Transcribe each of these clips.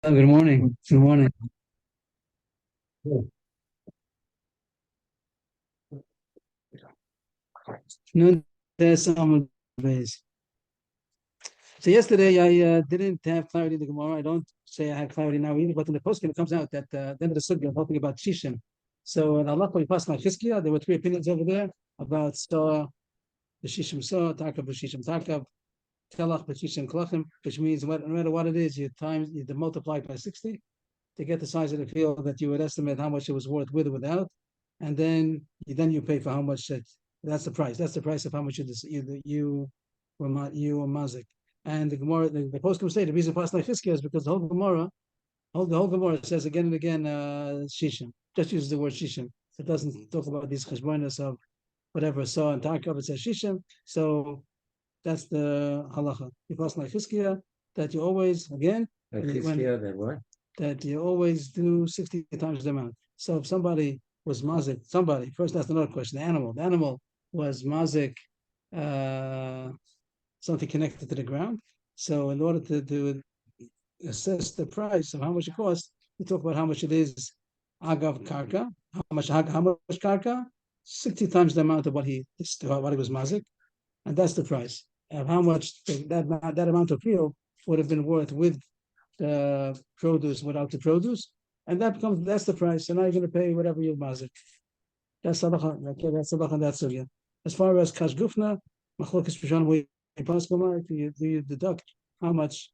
Good morning. Good morning. Noon, there's some days. So yesterday I didn't have clarity in the Gemara. I don't say I have clarity now either, but in the posting it comes out that the end of the sugya talking about Shishim. So in Allah passed my Chizkiah, there were three opinions over there about Saw, the Shishim Saw, Takab, the Shishim Takab, Telach, the Shishim Klachim, which means no matter what it is, you multiply it by 60 to get the size of the field that you would estimate how much it was worth with or without, and then you pay for how much it. That's the price. That's the price of how much you were mazik. And the Gemara, the post say the reason past like is because the whole Gemara says again and again shishim. Just uses the word shishim. It doesn't talk about these cheshbonos of whatever saw and takab. It says shishim. So that's the halacha. You pass like that you always again. That you always do 60 times the amount. So if somebody was mazik, first that's another question. The animal was mazik, something connected to the ground. So in order to assess the price of how much it costs, you talk about how much it is agav karka, how much karka, 60 times the amount of what he was mazik, and that's the price of how much that amount of field would have been worth with the produce without the produce, and that's the price. And now you're going to pay whatever you mazik. That's halacha. Okay, that's halacha and that's again. As far as kash gufna, machlokes pishon we possible you deduct how much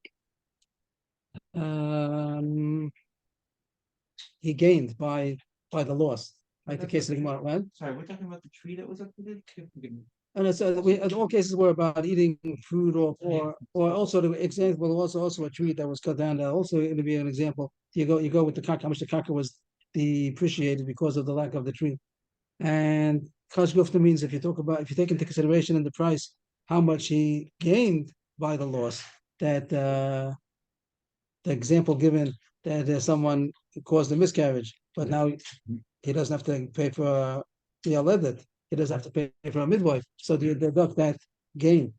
he gained by the loss, like the case of the Gemara, right? Sorry, we're talking about the tree that was uprooted. And it's all cases were about eating fruit or also the example also a tree that was cut down. Also going to be an example. You go with the kaka, how much the kaka was depreciated because of the lack of the tree. And kash gufna means if you take into consideration in the price how much he gained by the loss, that the example given that someone caused a miscarriage, but now he doesn't have to pay for the yaledet. He doesn't have to pay for a midwife. So you deduct that gain.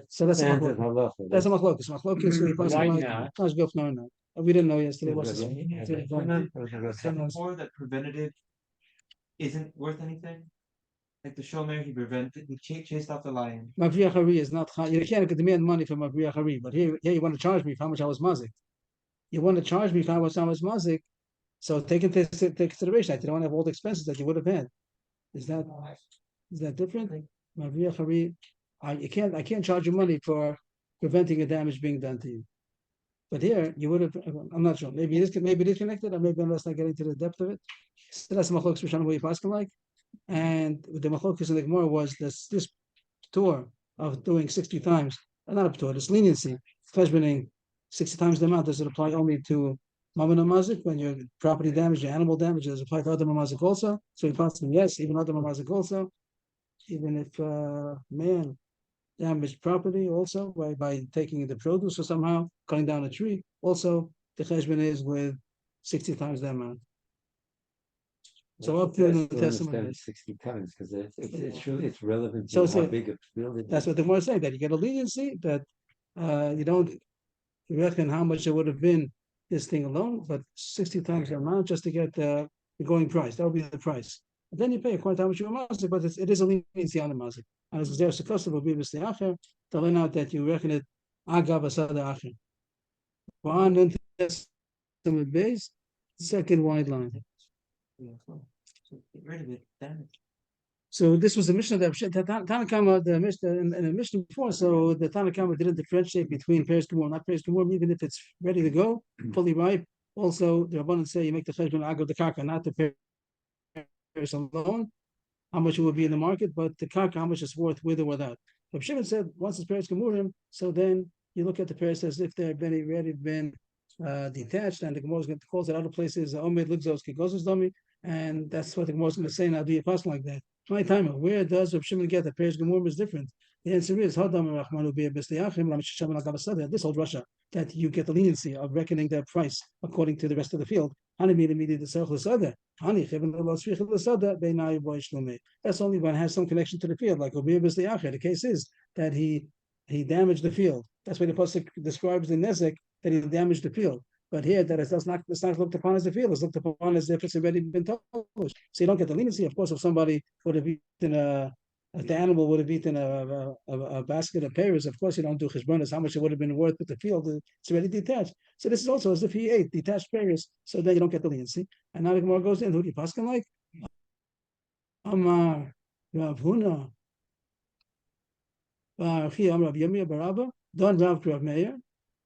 So that's a machlokes. That's a machlokes. Why not? Kash gufna no. We didn't know yesterday. More that preventative isn't worth anything. Like the shomer, he chased off the lion. Mavriach Hari is not. You can't demand money from Mavriach Hari, but here you want to charge me for how much I was mazik. You want to charge me for how much I was mazik. So take into consideration. I don't want to have all the expenses that you would have had. Is that different? Mavriach Hari, I can't charge you money for preventing a damage being done to you. But here you would have. I'm not sure. Maybe it is connected, or maybe I'm just not getting to the depth of it. So that's machlokes pishon what you pass like. And the machlokes in the Gemara was this tour of doing 60 times, not a tour, this leniency, cheshboning 60 times the amount. Does it apply only to mamon mazik when your property damage, your animal damage? Does it apply to other mazik also? So he passed them, yes, even other mazik also, even if man damaged property also by taking the produce or somehow cutting down a tree. Also, the cheshbon is with 60 times the amount. So up to the Testament, 60 times because it's relevant to how big a field it is. That's what the Gemara saying, that you get a leniency that you don't reckon how much it would have been this thing alone, but 60 times the amount just to get the going price. That would be the price. And then you pay according to how much you are mazik, but it is a leniency on the mazik. And as there's a custom will be with the acher to learn out that you reckon it agav asada acher. On the Testament base, second wide line. Get rid of it. Damn it. So this was the Mishnah that Tana Kamma, the Mishnah in the Mishnah before. So the Tana Kamma didn't differentiate between Peres Gemur and not Peres Gemur, even if it's ready to go, fully ripe. Also, the Rabbanan say you make the cheshbon agav the karka, not the Peres alone, how much it would be in the market, but the karka, how much it's worth with or without. But Shimon said once it's Peres Gemurim, so then you look at the Peres as if they've already been detached, and the Gemara is going to call it other places Omed Ligzos Kigozos Domi, and that's what the Gemara is going to say now. Do you pass like that? My timer, where does Rav Shimon get that Peres Gemurim is different? The answer is Hadam Rachmanu Be B'Steyachim Lamisham Al this whole Russia that you get the leniency of reckoning their price according to the rest of the field. That's only when it has some connection to the field, like the case is that he damaged the field. That's why the pasuk describes the nezek that he damaged the field. But here, that it's not looked upon as a field. It's looked upon as if it's already been told. So you don't get the leniency. Of course, if somebody would have eaten if the animal would have eaten a basket of pears, of course you don't do cheshbonos how much it would have been worth with the field. It's already detached. So this is also as if he ate detached pears, so then you don't get the leniency. And now the Gemara goes in. Who do you paskin like? Amar Rav Huna. Rav Yirmiyah Barabba. Don Rav Meir.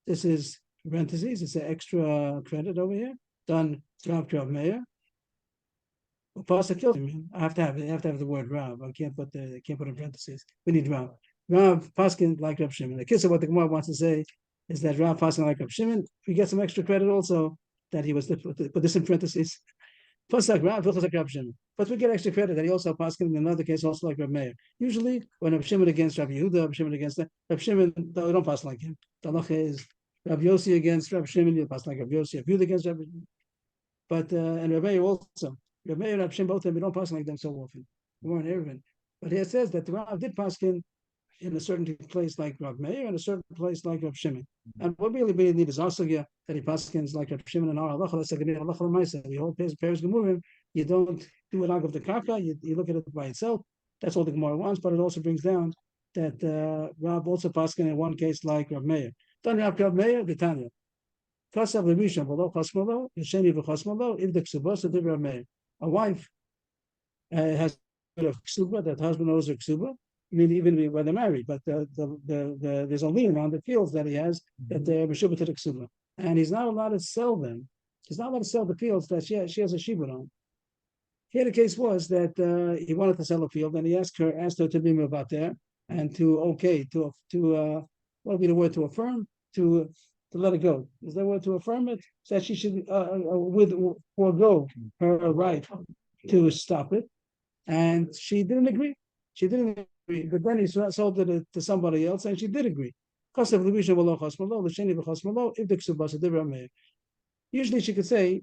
This is parentheses. It's an extra credit over here. Done Rav Meir. I have to have the word Rav. I can't put in parentheses. We need Rav. Rav Paskin like Rav Shimon. The kiss of what the Gemara wants to say is that Rav Paskin like Rav Shimon. We get some extra credit also that he was put this in parentheses. Plus like Rav Shimon. But we get extra credit that he also Paskin in another case also like Rav Meir. Usually when Rav Shimon against Rav Yehuda, Rav Shimon against that, Rav Shimon don't pass like him. The halacha is Rav Yossi against Rav Shimon, you pass like Rav Yossi. Rav Yehuda against Rav. But and Rav Meir also. Rav Meir and Rav Shimon, both of them, we don't pass like them so often. We weren't Erevin. But here it says that the Rav did paskin in a certain place like Rav Meir and a certain place like Rav Shimon. And what we really need is also that he paskins like Rav Shimon and our halacha. That's like a halacha l'maisa. We hold pairs gemurim. You don't do it out of the kaka. You look at it by itself. That's all the Gemara wants. But it also brings down that Rav also paskin in one case like Rav Meir. Then Rav Meir, Britannia. Kasav l'misha v'lo chasmalo, yesheni v'chasmalo, if the ksuba, so Rav Meir. A wife has a ksuba, that husband owes her ksuba. I mean, even when they're married, but there's a lien on the fields that he has that they're meshubah to the ksuba, and he's not allowed to sell them. He's not allowed to sell the fields that she has a shibud on. Here the case was that he wanted to sell a field, and he asked her to be about there and to what would be the word, to affirm, to let it go. Is there a word to affirm it? So that she should forego her right to stop it, and she didn't agree. She didn't agree, but then he sold it to somebody else, and she did agree. Usually she could say,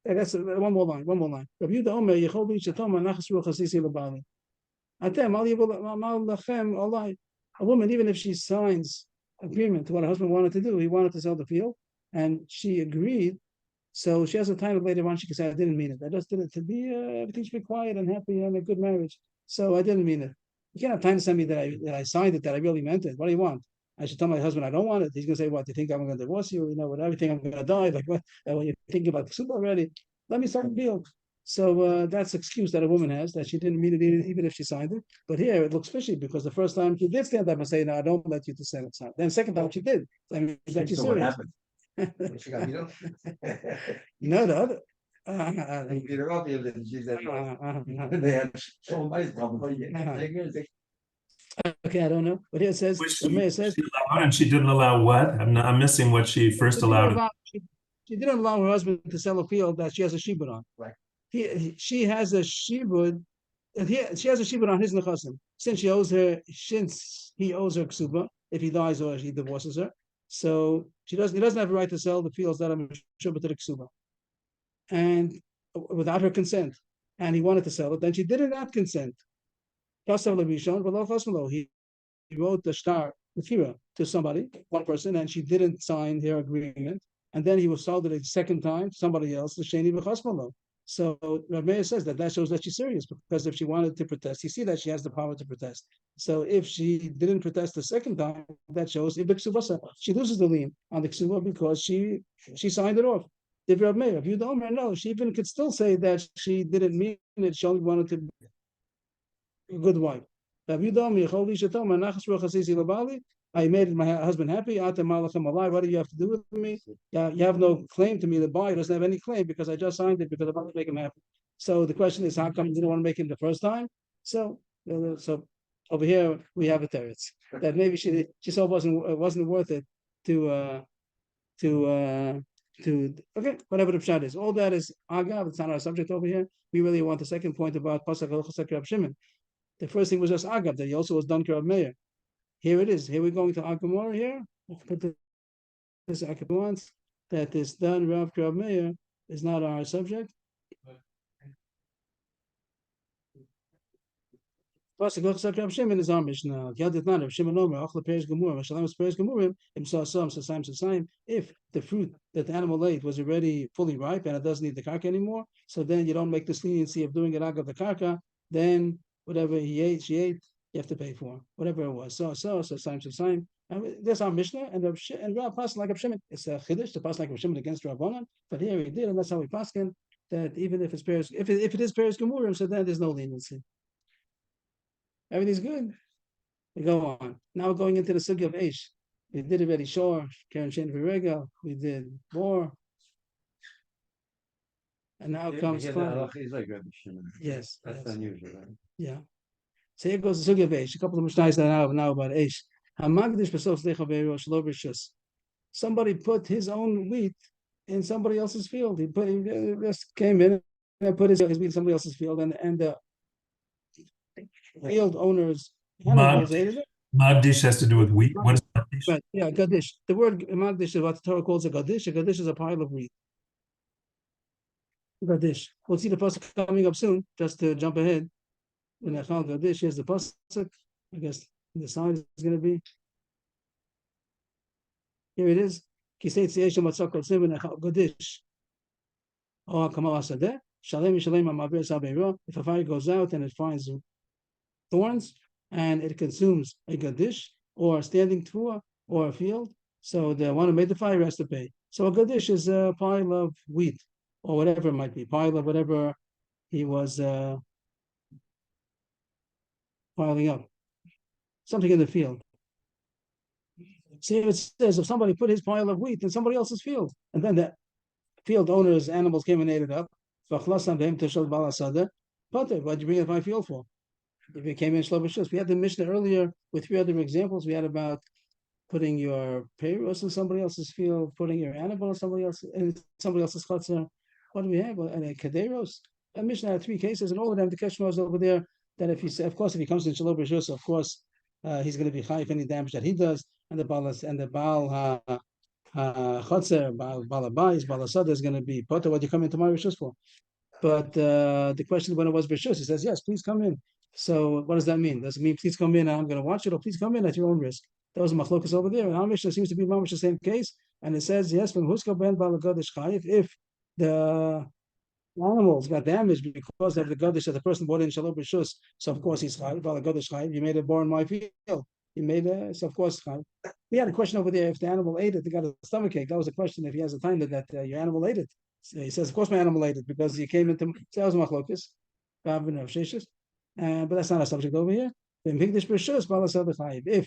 that's one more line. A woman, even if she signs agreement to what her husband wanted to do, he wanted to sell the field, and she agreed. So she has a time later on she can say, I didn't mean it. I just did it to be everything should be quiet and happy and a good marriage. So I didn't mean it. You can't have time to send me that I signed it, that I really meant it. What do you want? I should tell my husband I don't want it. He's gonna say, what, do you think I'm gonna divorce you? You know, with everything I'm gonna die. Like what? When you're thinking about the soup already, let me start the deal. So that's an excuse that a woman has, that she didn't mean it even if she signed it. But here it looks fishy because the first time she did stand up and say, no, I don't let you to send it. Then second time she did. I mean, that she's serious. She got beat up. No, the other. They beat her up, and she said, they had so much problem. Okay, I don't know. But here it says, the mayor says, And she didn't allow what? I'm missing what she first allowed. She didn't allow her husband to sell a field that she has a shibud on. Right. She has a shibud. She has a shibud on his nechasim. Since he owes her ksuba, if he dies or he divorces her, so he doesn't have a right to sell the fields that are meshubah to the ksuba, and without her consent. And he wanted to sell it, then she did not consent. He wrote the star to somebody, one person, and she didn't sign their agreement. And then he was sold it a second time to somebody else, the Sheni B'Chasmalo. So Rav Meir says that shows that she's serious, because if she wanted to protest, you see that she has the power to protest. So if she didn't protest the second time, that shows if the ksubasa, she loses the lien on the ksuba because she signed it off. If Rav Meir, if you don't know, she even could still say that she didn't mean it, she only wanted to be a good wife. I made my husband happy. What do you have to do with me? You have no claim to me. The buyer doesn't have any claim because I just signed it because I want to make him happy. So the question is, how come you didn't want to make him the first time? So over here we have a teretz that maybe she saw it wasn't worth it to okay, whatever the pshat is. All that is agav. It's not our subject over here. We really want the second point about pasuk halacha Rav Shimon. The first thing was just agav, that he also was done Rav Meir. Here it is. Here we're going to Agamor here. Put this once that is done Rav Meir is not our subject. Plus, the Gochsak Rab Shimon is our Mishnah. Yadit Rab Shimon Omer, Achla Perish Gemurim, Shalom Perish Gemurim, Imsasam, Sasaim. If the fruit that the animal ate was already fully ripe and it doesn't need the karka anymore, so then you don't make this leniency of doing it out of the karka, then whatever she ate, you have to pay for whatever it was. Sasaim. And there's our Mishnah, and Rab Pas like Rab Shimon. It's a chiddush to pass like Rab Shimon against Rabbanan, but here he did, and that's how we paskin that even if it's Perish, if it is Perish Gemurim, so then there's no leniency. Everything's good. We go on. Now we're going into the sugya of Eish. We did already Shor, Karen Shen Virega. We did more. And now comes Clyde. Yes. That's unusual, right? Yeah. So here goes the sugya of Eish. A couple of mishnayos that I now about Eish. Hamagdish b'sof lechaveiro shelo b'shus. Somebody put his own wheat in somebody else's field. He just came in and put his wheat in somebody else's field, and the field owners animals ate it. Magdish has to do with wheat. What is Magdish? Right, yeah, Gadish. The word Magdish is what the Torah calls a Gadish. A Gadish is a pile of wheat. Gadish. We'll see the pasuk coming up soon, just to jump ahead. When Echal Gadish, here's the pasuk. I guess the side is going to be. Here it is. Gadish. Oh, Kamal Asadeh. Shalem Shalem Amavir Sabeiro. If a fire goes out and it finds thorns and it consumes a gadish or a standing tua or a field, so the one who made the fire has to pay. So a gadish is a pile of wheat or whatever it might be, pile of whatever he was piling up, something in the field. See, it says if somebody put his pile of wheat in somebody else's field, and then the field owner's animals came and ate it up, but what'd you bring it to my field for? If it came in Shlomo, we had the Mishnah earlier with 3 other examples. We had about putting your payros in somebody else's field, putting your animal in somebody else's chutzner. What do we have? And a kaderos. A Mishnah had 3 cases, and all of them the question was over there that if he, of course, if he comes in Shlomo B'Shus, of course, he's going to be high if any damage that he does, and the Baal Chotzer, Baal Abayis, Baal Asada is going to be potter. What you come into my Rishus for? But the question when it was B'Shus, he says, yes, please come in. So what does that mean? Does it mean please come in and I'm going to watch it, or please come in at your own risk? That was a machlokas over there. And our Mishnah seems to be mamish the same case, and it says yes, when Huska ben Balagadish Chayiv, if the animals got damaged because of the Gadish that the person bought in Shalom B'Shus, so of course he's Chayiv, Balagadish Chayiv. You made it born in my field. You made it, so of course Chayiv. We had a question over there if the animal ate it, they got a stomachache. That was a question if he has a time that your animal ate it. So he says, of course my animal ate it because he came into sales machlokas. But that's not a subject over here. If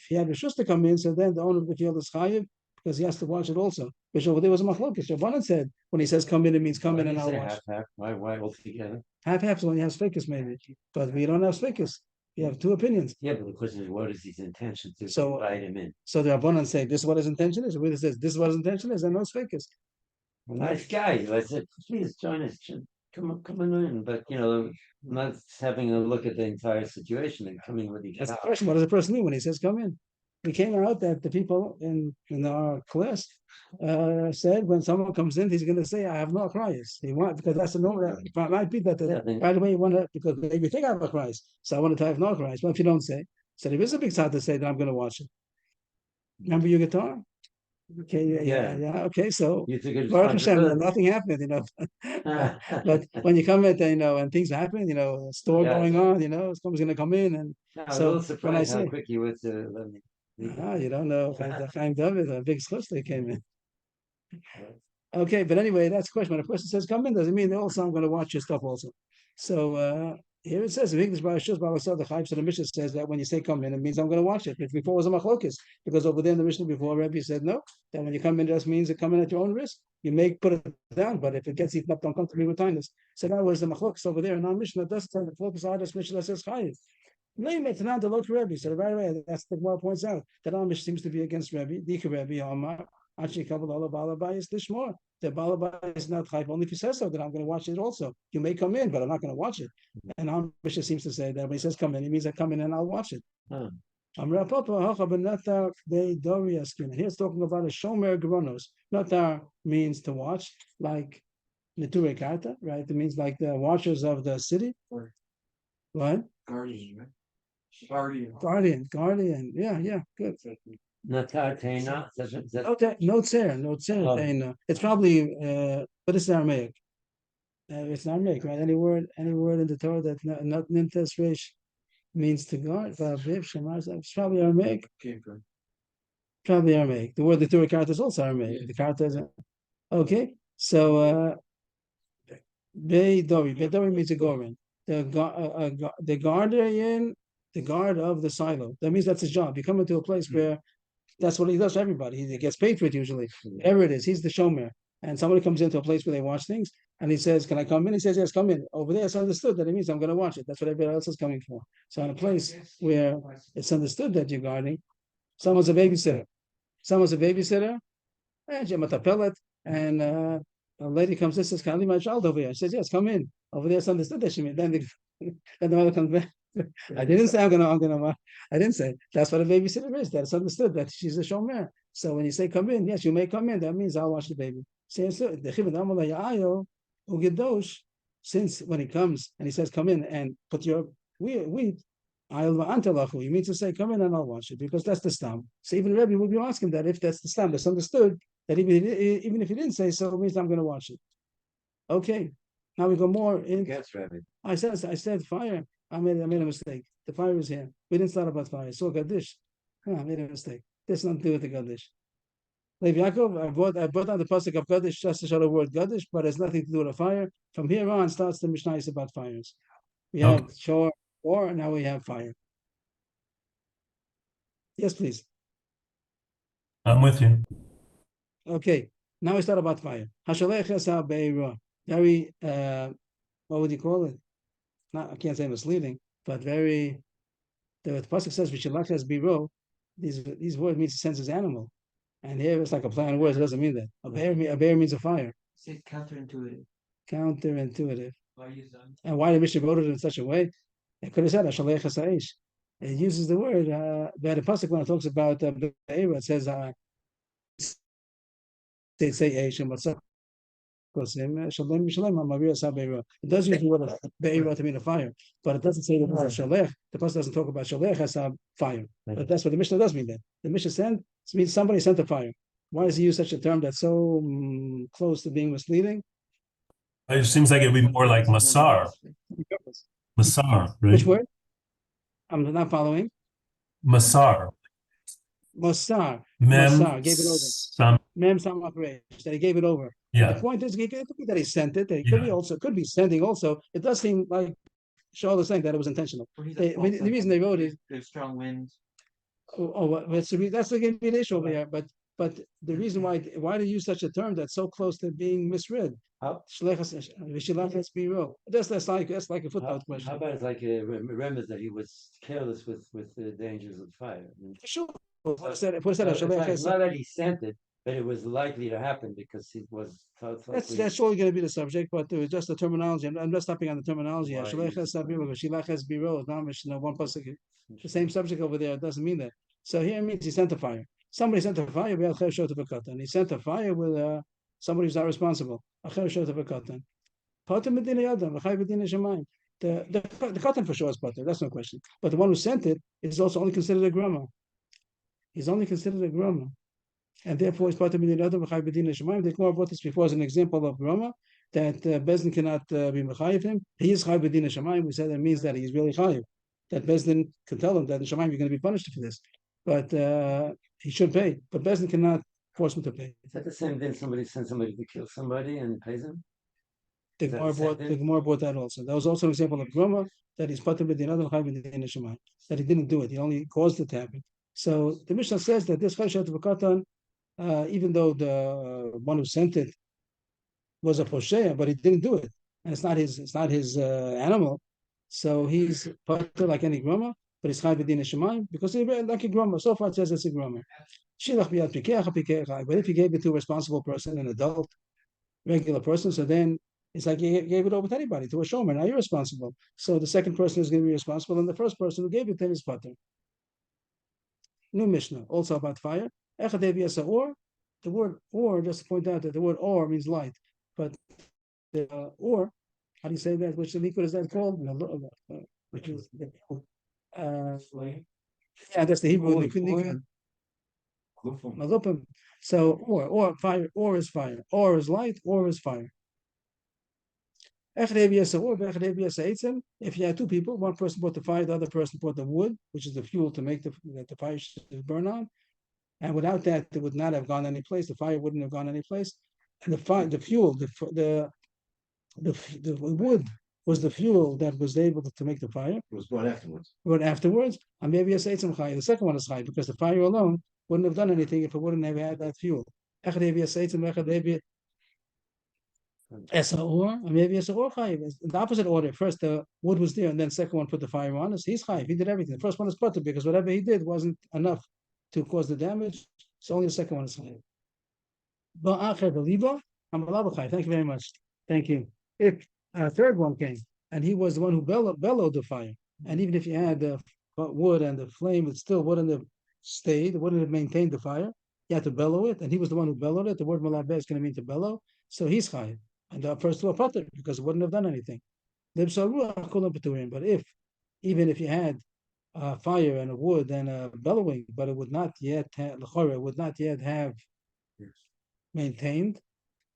he had Rishus to come in, so then the owner of the field is chayiv because he has to watch it also. Which over there was a machlokes. Rabbanan said when he says come in, it means come in and I'll watch. Half. Why altogether? Half when he has fakis maybe, but we don't have fakis. We have 2 opinions. Yeah, but the question is, what is his intention to So, invite him in? So the Rabbanan say this is what his intention is. Where it says this is what his intention is, and no fakis. Nice guy. I said, please join us. Come in. But not having a look at the entire situation and coming with each That's the other. question. What does the person mean when he says come in? We came out that the people in our class said when someone comes in, he's going to say, I have no cries. He want because that's the normal. It might be that right away you want to, because maybe you think I have a cries. So I wanted to have no cries. But if you don't say, so there is a big side to say that I'm going to watch it. Remember your guitar? Okay, yeah. Okay, so Baruch Hashem, nothing happened, But when you come at, and things happen, a store going on, someone's going to come in, and I'm so a little surprised when I how say, quick you was to let me. you don't know. Chaim David, a big they came in. Okay, but anyway, that's the question. When a person says come in, doesn't mean they also I'm going to watch your stuff also. So here it says, so the Mishnah says that when you say come in, it means I'm going to watch it. But before it was a machlokes, because over there in the Mishnah before, Rebbe said no, that when you come in, it just means you come in at your own risk. You may put it down, but if it gets eaten up, don't come to me with kindness. So that was the machlokes over there in our Mishnah. That's the focus on this Mishnah that says chayiv. It's not the local Rebbe. So right away, that's the Gemara points out that our Mishnah seems to be against Rebbe. Dika Rebbe Amar. Actually, Kabbalah Balabai is Lishmor. The Balabai is not chayv only if he says so, that I'm going to watch it also. You may come in, but I'm not going to watch it. And our Mishnah seems to say that when he says come in, he means I come in and I'll watch it. Here it's talking about a shomer gronos. Natar means to watch, like Neture Karta, right? It means like the watchers of the city. What? Guardian, right? Guardian. Yeah, good. Natar Teina, No tzer, Oh. teina. It's probably, but it's Aramaic. It's Aramaic, right? Any word in the Torah that not nintes resh means to guard. It's probably Aramaic. Probably Aramaic. The word the Torah character is also Aramaic. The character is okay. So Beidori means a gorin. The guardian, the guard of the silo. That means that's his job. You come into a place where that's what he does for everybody. He gets paid for it usually. Whatever it is, he's the shomer. And somebody comes into a place where they watch things, and he says, "Can I come in?" He says, "Yes, come in." Over there, it's understood that it means I'm going to watch it. That's what everybody else is coming for. So in a place where it's understood that you're guarding, someone's a babysitter. And Jim pellet, and a lady comes in and says, "Can I leave my child over here?" She says, "Yes, come in." Over there, it's understood that she means. Then the mother comes back. I didn't say I didn't say. That's what a babysitter is. That's understood that she's a shomer. So when you say come in, yes, you may come in. That means I'll watch the baby. Since when he comes and he says come in and put your wheat, you mean to say come in and I'll watch it because that's the stam. So even Rebbe would be asking that if that's the stam, that's understood that even if he didn't say so, it means I'm going to watch it. Okay. Now we go more in. Yes, Rabbi. I said fire. I made a mistake. The fire is here. We didn't start about fire. So Gaddish. I made a mistake. This nothing to do with the Gaddish. Lev Yaakov, I brought down the pasuk of Gaddish just to show the word Gaddish, but it's nothing to do with a fire. From here on starts the Mishnah about fires. We have shore, or now we have fire. Yes, please. I'm with you. Okay. Now we start about fire. Very what would you call it? Not, I can't say misleading, but very. The pasuk says "V'shalach es biro." These words means to sense as animal, and here it's like a play on words. It doesn't mean that. A bear means a fire. It's counterintuitive. Counterintuitive. Why use them? And why did Mishnah wrote it in such a way? It could have said "Hashalech Hasaish." It uses the word that the pasuk when it talks about be'era, it says they say Eish and what's up. It does use the word be'era to mean a fire, but it doesn't say the word shalech. The pasuk doesn't talk about shalech as a fire. But that's what the Mishnah does mean. Then the Mishnah sent means somebody sent a fire. Why does he use such a term that's so close to being misleading? It seems like it would be more like Masar. Masar, right? Which word? I'm not following. Masar. Masar. Mem Masar gave it over. Sam. Mem Samach Reish, that he gave it over. Yeah. The point is, it could be that he sent it. It could be sending also. It does seem like Shaul is saying that it was intentional. The reason they wrote it. There's strong winds. That's the issue over here. But the reason why they use such a term that's so close to being misread? That's like a footnote question. How about it's like a remez that he was careless with the dangers of fire? Sure. It's not that he sent it, but it was likely to happen because he was. That's surely going to be the subject, but it was just the terminology. I'm just stopping on the terminology. One pasuk, the same subject over there. It doesn't mean that. So here it means he sent a fire. Somebody sent a fire. And he sent a fire with somebody who's not responsible. The katan for sure is potter. That's no question. But the one who sent it is also only considered a grandma. He's only considered a grandma. And therefore, he's part of the other Mechai B'din Shemaim. The Gemara brought this before as an example of Rama, that Bezdin cannot be Mechayiv him. He is Chai B'din Shemaim. We said that means that he's really Chayiv. That Bezdin can tell him that in Shemaim you're going to be punished for this. But he should pay. But Bezdin cannot force him to pay. Is that the same thing? Somebody sends somebody to kill somebody and pays him? The Gemara brought that also. That was also an example of Rama, that he's part of the other Chai B'din Shemaim. That he didn't do it. He only caused it to happen. So the Mishnah says that this Chai Shet V'Katan, even though the one who sent it was a posheya, but he didn't do it, and it's not his animal, so he's part like any groma, but he's chai b'din shemayim because he's like a groma. So far it says it's a groma. But if he gave it to a responsible person, an adult, regular person, so then it's like he gave it over to anybody, to a shomer. Now you're responsible. So the second person is going to be responsible, and the first person who gave it to him is pater. New Mishnah, also about fire. Or, the word or, just to point out that the word or means light, but or, how do you say that? Which liquid is that called? Which is Yeah, that's the Hebrew. Oy, Nikun. oy. Malupim. So, or fire, or is fire, or is light, or is fire. If you had two people, one person brought the fire, the other person brought the wood, which is the fuel to make the fire should burn on. And without that, it would not have gone any place. The fire wouldn't have gone any place. And the fire, the fuel, the wood was the fuel that was able to make the fire. It was brought afterwards. But afterwards, and maybe a Seitzim Chai. The second one is Chai because the fire alone wouldn't have done anything if it wouldn't have had that fuel. Or maybe it's or Chai. The opposite order. First, the wood was there, and then second one put the fire on. He's Chai. He did everything. The first one is Potter because whatever he did wasn't enough to cause the damage. So only the second one is Chai. Thank you very much. Thank you. If a third one came, and he was the one who bellowed the fire, and even if you had the wood and the flame, it still wouldn't have stayed, it wouldn't have maintained the fire. You had to bellow it, and he was the one who bellowed it. The word malabeh is going to mean to bellow, so he's chayiv. And the first two are pater because it wouldn't have done anything. But if, even if you had fire and a wood and a bellowing, but it would not yet have maintained,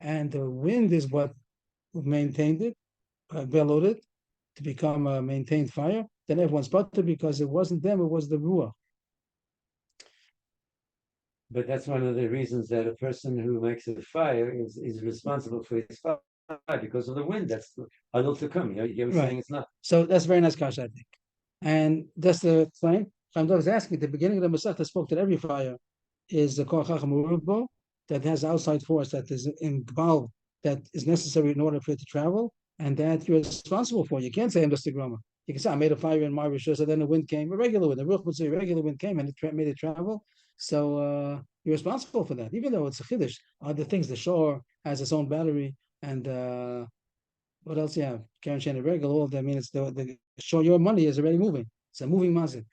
and the wind is what maintained it, bellowed it to become a maintained fire, then everyone's butter because it wasn't them, it was the ruach. But that's one of the reasons that a person who makes a fire is responsible for his fire because of the wind. That's adult to come. You're Right. saying it's not. So that's a very nice kasha, I think. And that's the claim. I was asking at the beginning of the Masechta spoke that every fire is the Koach HaMurubbo that has outside force that is involved, that is necessary in order for it to travel, and that you're responsible for. You can't say I'm just a groma. You can say I made a fire in my rishus, so then the wind came, a regular wind. The ruach would say a regular wind came and it made it travel. So you're responsible for that, even though it's a chiddush. Other things, the shore has its own battery, and what else you have? Karen Shan regular, all of that. I mean, it's the shore. Your money is already moving. It's a moving mazik.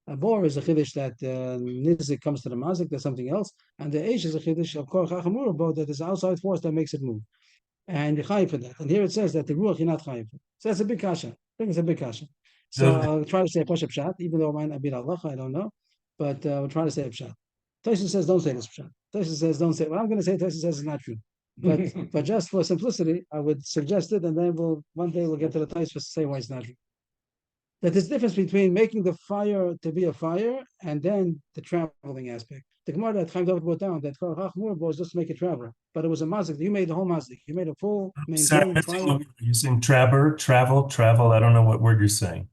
A bor is a chiddush that nizik comes to the mazik. That's something else, and the eish is a chiddush of kol chachamur both that is outside force that makes it move. And you're chayiv for that. And here it says that the ruach you're not chayiv. So that's a big kasha. I think it's a big kasha. So I'll try to say a pashup pshat, even though it might not be Allah, I don't know. But we'll try to say a pshat. Tosha says don't say this pshat. Tosha says don't say. Well, I'm going to say Tosha says it's not true. But just for simplicity, I would suggest it, and then one day we'll get to the Tosha to say why it's not true. That there's a difference between making the fire to be a fire and then the traveling aspect. The Gemara that Chaim David brought down that was just to make it travel, but it was a mazik. You made the whole mazik. You made a full maintained fire. You're saying travel. I don't know what word you're saying.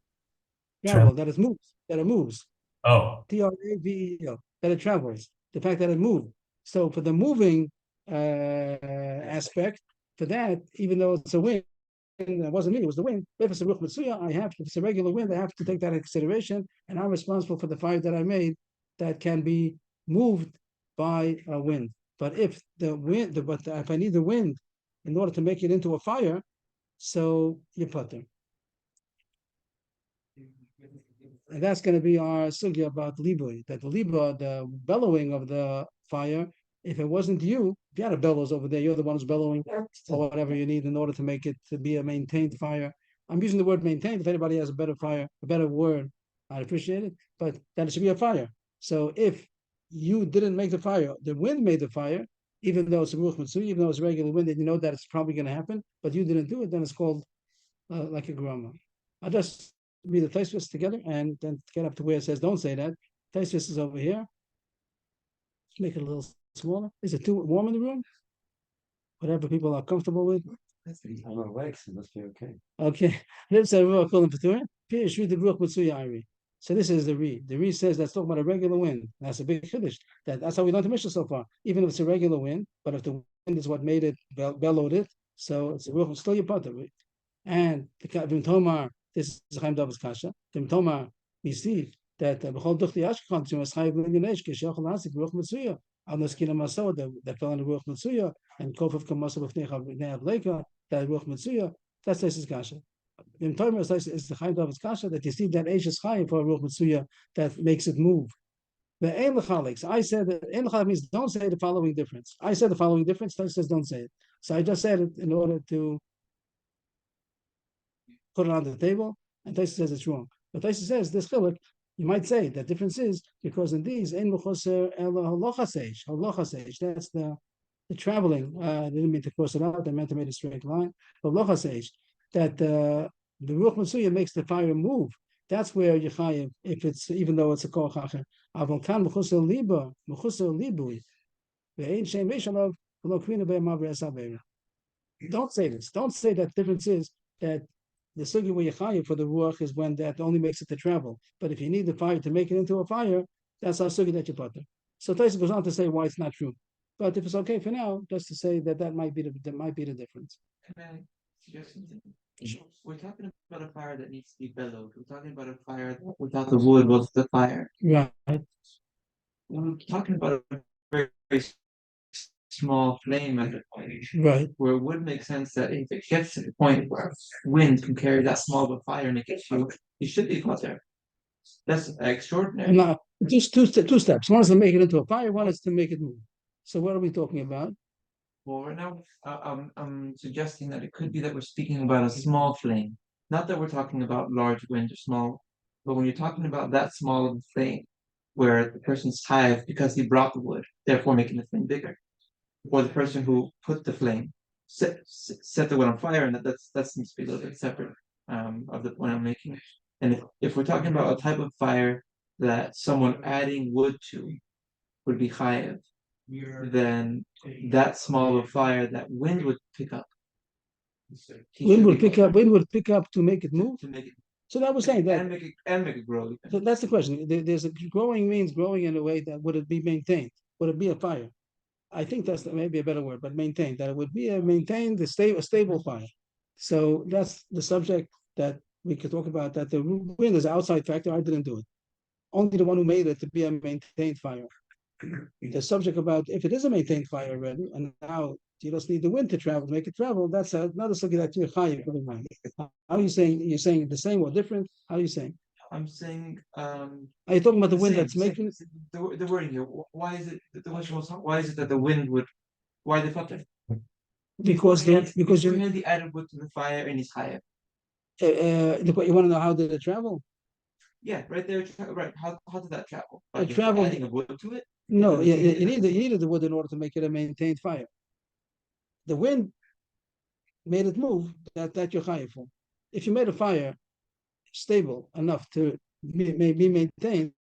Travel that it moves. That it moves. Oh, TRAVEL. That it travels. The fact that it moved. So for the moving aspect, for that, even though it's a wind, it wasn't me, it was the wind. If it's a ruch mitzuya, if it's a regular wind, I have to take that into consideration, and I'm responsible for the fire that I made that can be moved by a wind. But if if I need the wind in order to make it into a fire, so you put them. And that's going to be our sugya about libui, that the liba, the bellowing of the fire, if it wasn't you, if you had a bellows over there, you're the one who's bellowing or whatever you need in order to make it to be a maintained fire. I'm using the word maintained. If anybody has a better word, I'd appreciate it. But that it should be a fire. So if you didn't make the fire, the wind made the fire, even though it's a ruach mitzvah, even though it's regular wind, and you know that it's probably going to happen, but you didn't do it, then it's called like a grama. I'll just read the Tosfos together and then get up to where it says don't say that. Tosfos is over here. Let's make it a little smaller. Is it too warm in the room? Whatever people are comfortable with. I'm awake, so it must be okay. Okay. So this is the Re. The Re says that's talking about a regular wind. That's a big chiddush. That's how we learned the Mishnah so far. Even if it's a regular wind, but if the wind is what made it, bellowed it, so it's a ruach, still your potter. And the Vim Tomar, this is Chaim David's kasha. Vim Tomar, we see that b'chol duchti ashkechon she was chayiv l'nyanesh k'shechol hasik ruach mitzuya al neskina maso that fell in the ruach mitzuya and kofav kamaso b'fnei avleika that ruach mitzuya. That's his kasha. Vim Tomar is the Chaim David's kasha that you see that Eish is chayiv for a ruach mitzuya that makes it move. The ein l'chalik. I said that ein l'chalik means don't say the following difference. I said the following difference. Tosfos says don't say it. So I just said it in order to put it on the table, and Tosfos says it's wrong. But Taisa says this chiluk, you might say the difference is because in these ein mechuser ela halochas. That's the traveling. They didn't mean to cross it out. They meant to make a straight line. Halochas that the ruach matsuya makes the fire move. That's where you chayiv if it's even though it's a koach acher. Avol kan mechuser libui. Ve'ein shein meishalav v'lo kvina be'emav re'esav. Don't say this. Don't say that difference is that the sugi where you for the ruach is when that only makes it to travel. But if you need the fire to make it into a fire, that's our sugi that you put there. So Taisa goes on to say why it's not true. But if it's okay for now, just to say that might be the difference. Can I suggest something? We're talking about a fire that needs to be bellowed. We're talking about a fire that without the wood was the fire. Right. When we're talking about a very, very small flame at the point, Right. where it would make sense that if it gets to the point where wind can carry that small of a fire and it gets you should be put there. That's extraordinary. Now, just two steps. One is to make it into a fire. One is to make it move. So what are we talking about? Well, right now, I'm suggesting that it could be that we're speaking about a small flame. Not that we're talking about large wind or small, but when you're talking about that small of a flame, where the person's tired because he brought the wood, therefore making the flame bigger, or the person who put the flame set the wood on fire, and that seems to be a little bit separate of the point I'm making. And if we're talking about a type of fire that someone adding wood to would be chayev, then that small of a fire that wind would pick up. Wind would pick up to make it move. To make it, so that was saying that and make it grow. So that's the question. There's a growing means growing in a way that would it be maintained? Would it be a fire? I think that's maybe a better word, but maintained. That it would be a stable fire. So that's the subject that we could talk about. That the wind is an outside factor. I didn't do it. Only the one who made it to be a maintained fire. The subject about if it is a maintained fire already, and now you just need the wind to travel to make it travel. That's another subject that you're chayiv. How are you saying? You're saying the same or different? How are you saying? I'm saying. Are you talking about the wind that's making the wording here? Why is it why is it that the wind would? Why they put it? Because you the added wood to the fire and it's higher. You want to know how did it travel? Yeah, right there. Right. How did that travel? It traveled. Adding a wood to it. No, you needed the wood in order to make it a maintained fire. The wind made it move. That you're chayiv for. If you made a fire stable enough to be maintained,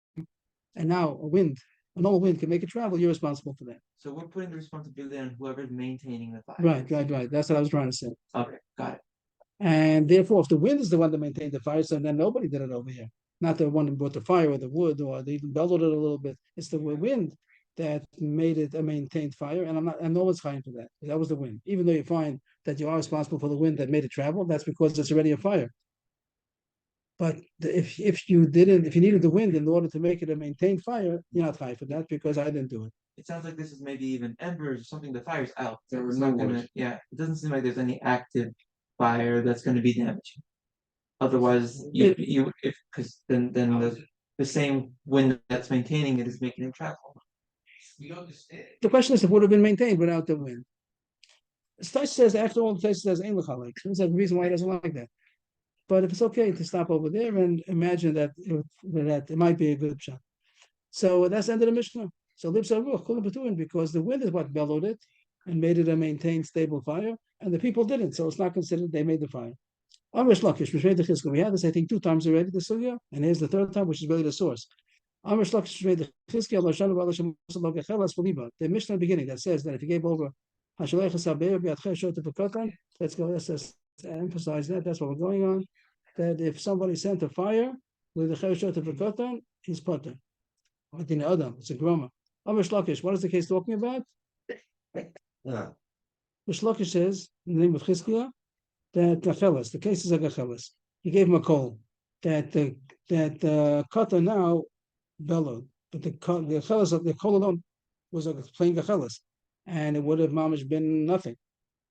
and now a normal wind can make it travel, you're responsible for that. So we're putting the responsibility on whoever's maintaining the fire. Right. That's what I was trying to say. Okay, got it. And therefore, if the wind is the one that maintained the fire, so then nobody did it over here. Not the one who brought the fire or the wood, or they even bellowed it a little bit. It's the wind that made it a maintained fire, and no one's chayiv for that. That was the wind. Even though you find that you are responsible for the wind that made it travel, that's because it's already a fire. But if you needed the wind in order to make it a maintained fire, you're not chayiv for that because I didn't do it. It sounds like this is maybe even embers or something. The fire's out. There was It's no not gonna. wood. Yeah, it doesn't seem like there's any active fire that's going to be damaging. Otherwise, because then the same wind that's maintaining it is making it travel. The question is if it would have been maintained without the wind. Stach says after all, the Stach says ain't l'chalek. That's the reason why he doesn't like that. But if it's okay to stop over there and imagine that it might be a good shot. So that's the end of the Mishnah. So libsa ruach kol b'tuin because the wind is what bellowed it and made it a maintained stable fire, and the people didn't, so it's not considered they made the fire. Amr Shlakish, we had this I think 2 times already, the sugya, and here's the 3rd time, which is really the source. Amr Shlakish, the Mishnah beginning that says that if you gave over, let's go. Let's just emphasize that. That's what we're going on. That if somebody sent a fire with the chayshot of a he's potter. It's a grammar. Amr Shlakish, what is the case talking about? Yeah. Shlakish says in the name of Chizkiah that gachelas, the case is a gachelas. He gave him a call that the kata now bellowed, but the gachelas of the kol alone was a plain gachelas, and it would have mamish been nothing.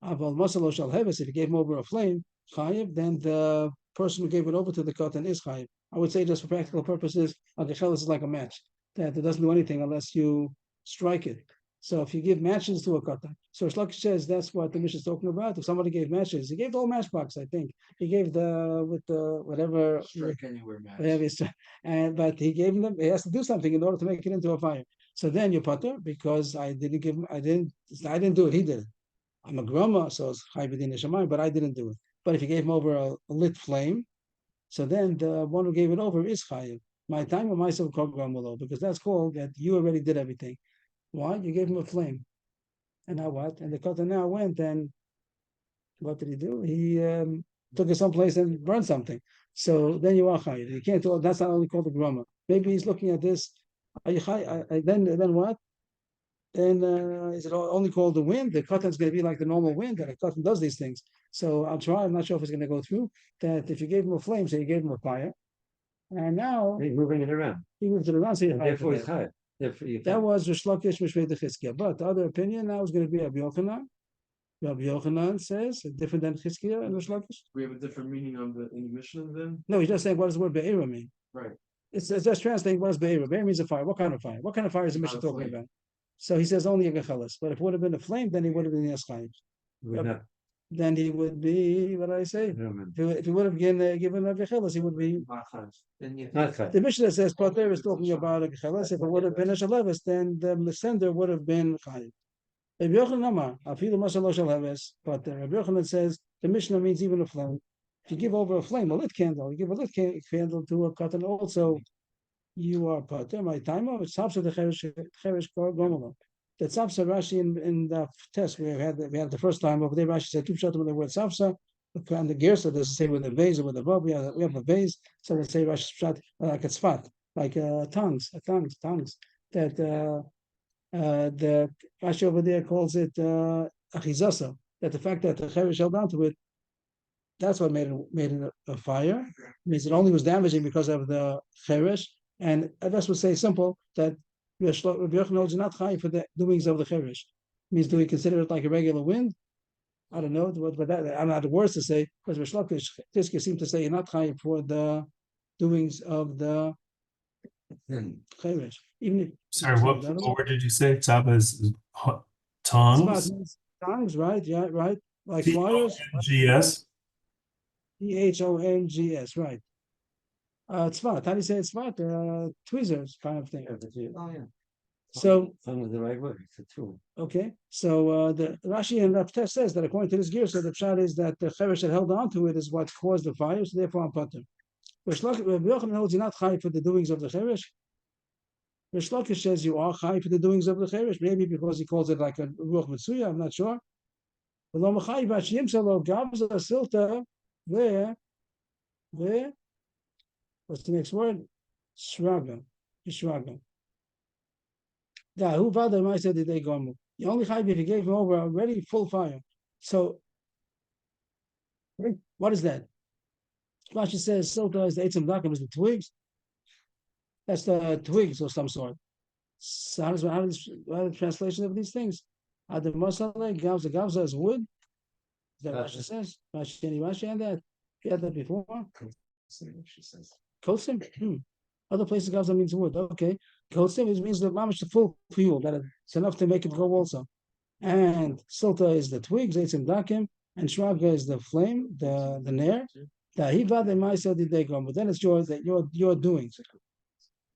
Aval masalo shal heves, if he gave him over a flame chayiv, then the person who gave it over to the katan is chayiv. I would say just for practical purposes, a gachelas is like a match that it doesn't do anything unless you strike it. So if you give matches to a katan, so Shlokish says that's what the Mishnah is talking about. If somebody gave matches, he gave the whole matchbox, I think. He gave the with the whatever Strike anywhere match. whatever and but he gave them. He has to do something in order to make it into a fire. So then you putter because I didn't give him. I didn't do it. He did it. I'm a grandma, so it's high b'din shamayim, but I didn't do it. But if you gave him over a lit flame, so then the one who gave it over is chayiv. My time or myself called gramulo because that's called that you already did everything. Why? You gave him a flame. And now what? And the katan now went and what did he do? He took it someplace and burned something. So then you are chayiv. You can't do that's not only called the grama. Maybe he's looking at this. Then what? Then is it only called the wind? The katan is going to be like the normal wind, and the katan does these things. So I'll try. I'm not sure if it's going to go through. That if you gave him a flame, so you gave him a fire, and now He's moving it around. he moved it around. So And therefore he's high. Therefore you that was Rish Lakish Mishvei Chizkiah. But the other opinion now is going to be Rabbi Yochanan. Rabbi Yochanan says different than Chizkiah and Rish Lakish. We have a different meaning on the in the Mishnah then? No, he's just saying what does the word Be'era mean? Right. It's just translating what does Be'era. Be'era means a fire. What kind of fire? What kind of fire is the Mishnah Not a talking flame. about? So he says only a gechelas. But if it would have been a flame, then he would have been Yeschayim. would not, Then he would be, what did I say? I don't remember. If he would have given a gechelas, he would be. Then you Not high. The Mishnah says Potter is talking about a gechelas. If it would have been a shalevis, then the sender would have been Chayim. Rabbi Yochanan Amar, Afilu Masalo Shalevis, but Rabbi Yochanan says the Mishnah means even a flame. If you give over a flame, a lit candle, you give a lit candle to a katan also, you are Potter. My timer, it's Sapsa the Cheresh Gomolo. That Sapsa Rashi in the test we had the first time over there. Rashi said two shatim with the word Sapsa. And the Gersa doesn't say with the vase or with the bob. We have a vase, so let's say Rashi shot like a tzfat, like tongues. That the Rashi over there calls it achizasa. That the fact that the Cheresh held onto it, that's what made it a fire. It means it only was damaging because of the Cheresh. And Adas would say simple that Rabbi Yochanan is not high for the doings of the Cheresh. Means do we consider it like a regular wind? I don't know, but that I'm not the worst to say because Rish Lakish seem to say you're not high for the doings of the Cheresh. Even if Sorry, what word did you say? Tzaba is tongues? tongues, right? Yeah, right. Like flyers. T-O-N-G-S? Thongs, right. Tzvat. How do you say it's tzvat? Tweezers kind of thing. Oh, yeah. So Tongue is the right word. It's a tool. okay, so the Rashi and Rav says that according to this gear, so the pshat is that the cheresh that held on to it is what caused the fire, so therefore I'm potter. Rabbi Yochanan holds you're not chai for the doings of the cheresh. Rish Lakish says you are chai for the doings of the cheresh, maybe because he calls it like a ruach mitzuya, I'm not sure. There, what's the next word? Shraga. Who vada I said that they go. You only chai if you gave him over already full fire. So what is that? Rashi says silta is the eitzim dakim is the twigs. That's the twigs of some sort. So how is the translation of these things? The masala gavza is wood. Is that Rashi says? Rashi and that. You had that before. She says. Kosim. Other places gavza means wood. Okay. Kosim means the mamish the full fuel that it's enough to make it go also. And silta is the twigs, eitzim dakim, and shraga is the flame, the nair. But then it's your doings.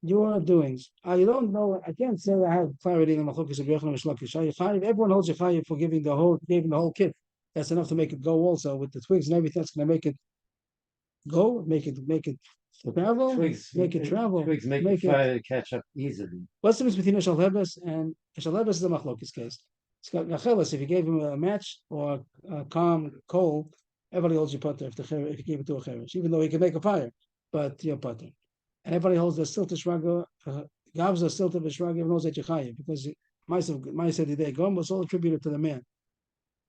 Your doings. I don't know. I can't say I have clarity in the machlokes of Yochanan and Lakish. Everyone holds Yechayev for giving the whole kit. That's enough to make it go also with the twigs and everything. That's going to make it go, make it travel, Twigs, make it travel. Twigs make fire catch up easily. What's the difference between Eshal Hebes and Eshal Hebes is a machlokes case. It's got Gacheles. If you gave him a match or a calm coal, everybody holds your putter if you gave it to a cheresh, even though he can make a fire, but your putter. And everybody holds the silta shraga, gavza silta v'shraga, everyone knows that Yechayev because Ma'aser Didei Gom was all attributed to the man,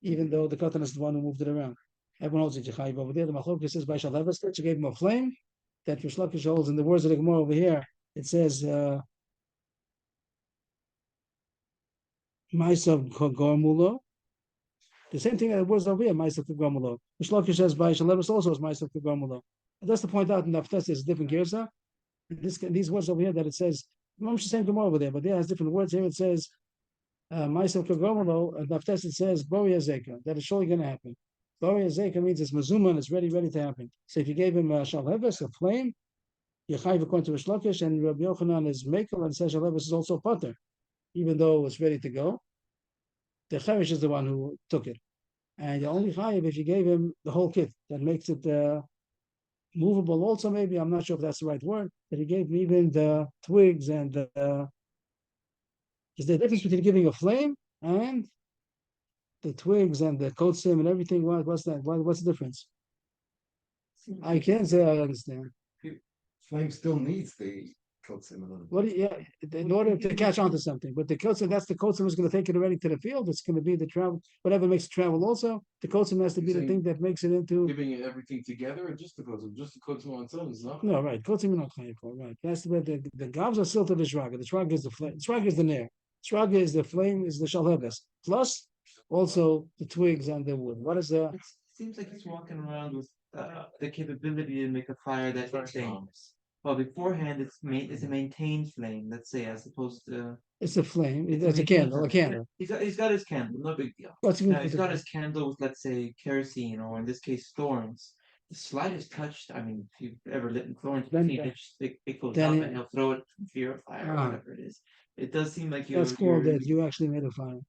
even though the katan is the one who moved it around. Everyone holds it Yechayev over there. The machlokes says by Shal Hebes that you gave him a flame. That Rish Lakish holds in the words of the Gemara over here. It says Ma'asav Gormulo. The same thing that words over here, Ma'asav Gormulo. Rish Lakish says by Shal Hebes also is Ma'asav Gormulo. And that's to point out in the Aftes there's a different gersa. These words over here that it says, I'm the same Gemara over there, but there has different words. Here it says Myself Kagomalo, Naftesit says Boria Zeka, that is surely going to happen. Boria Zeka means it's Mazuman, it's ready to happen. So if you gave him Shalheves, a flame, Yechayiv according to Rishlokish, and Rabbi Yochanan is Mekel and says Shalheves is also Potter, even though it's ready to go. The Cherish is the one who took it. And the only Chayiv if you gave him the whole kit, that makes it movable also, maybe, I'm not sure if that's the right word, that he gave me even the twigs and the is the difference between giving a flame and the twigs and the coat sim and everything. What's that? What's the difference? I can't say I understand. Flame still needs the coat sim. What do you, yeah, in order to catch on to something. But the coat sim, that's the coat sim is going to take it already to the field. It's going to be the travel, whatever makes it travel also. The coat sim has to be the thing that makes it into. Giving it everything together or just the coat sim? Just the coat sim on its own is not. No, right. Coat sim is not right. That's the way the gobs are still to the shraga. The shraga is the flame. The shraga is the nair. Shraga is the flame, is the shalheves. Plus also the twigs and the wood. What is the It seems like he's walking around with the capability to make a fire that contains. Well, beforehand, it's a maintained flame, let's say, as opposed to it's a flame. it's It's a maintained candle, a flame. candle. He's got his candle, no big deal. What's Now he's got his candle with, let's say, kerosene, or in this case, thorns. The slightest touch, I mean, if you've ever lit in thorns, Then- it goes then up it- and he'll throw it from fear of fire, or whatever it is. It does seem like That's called that you actually made a fire.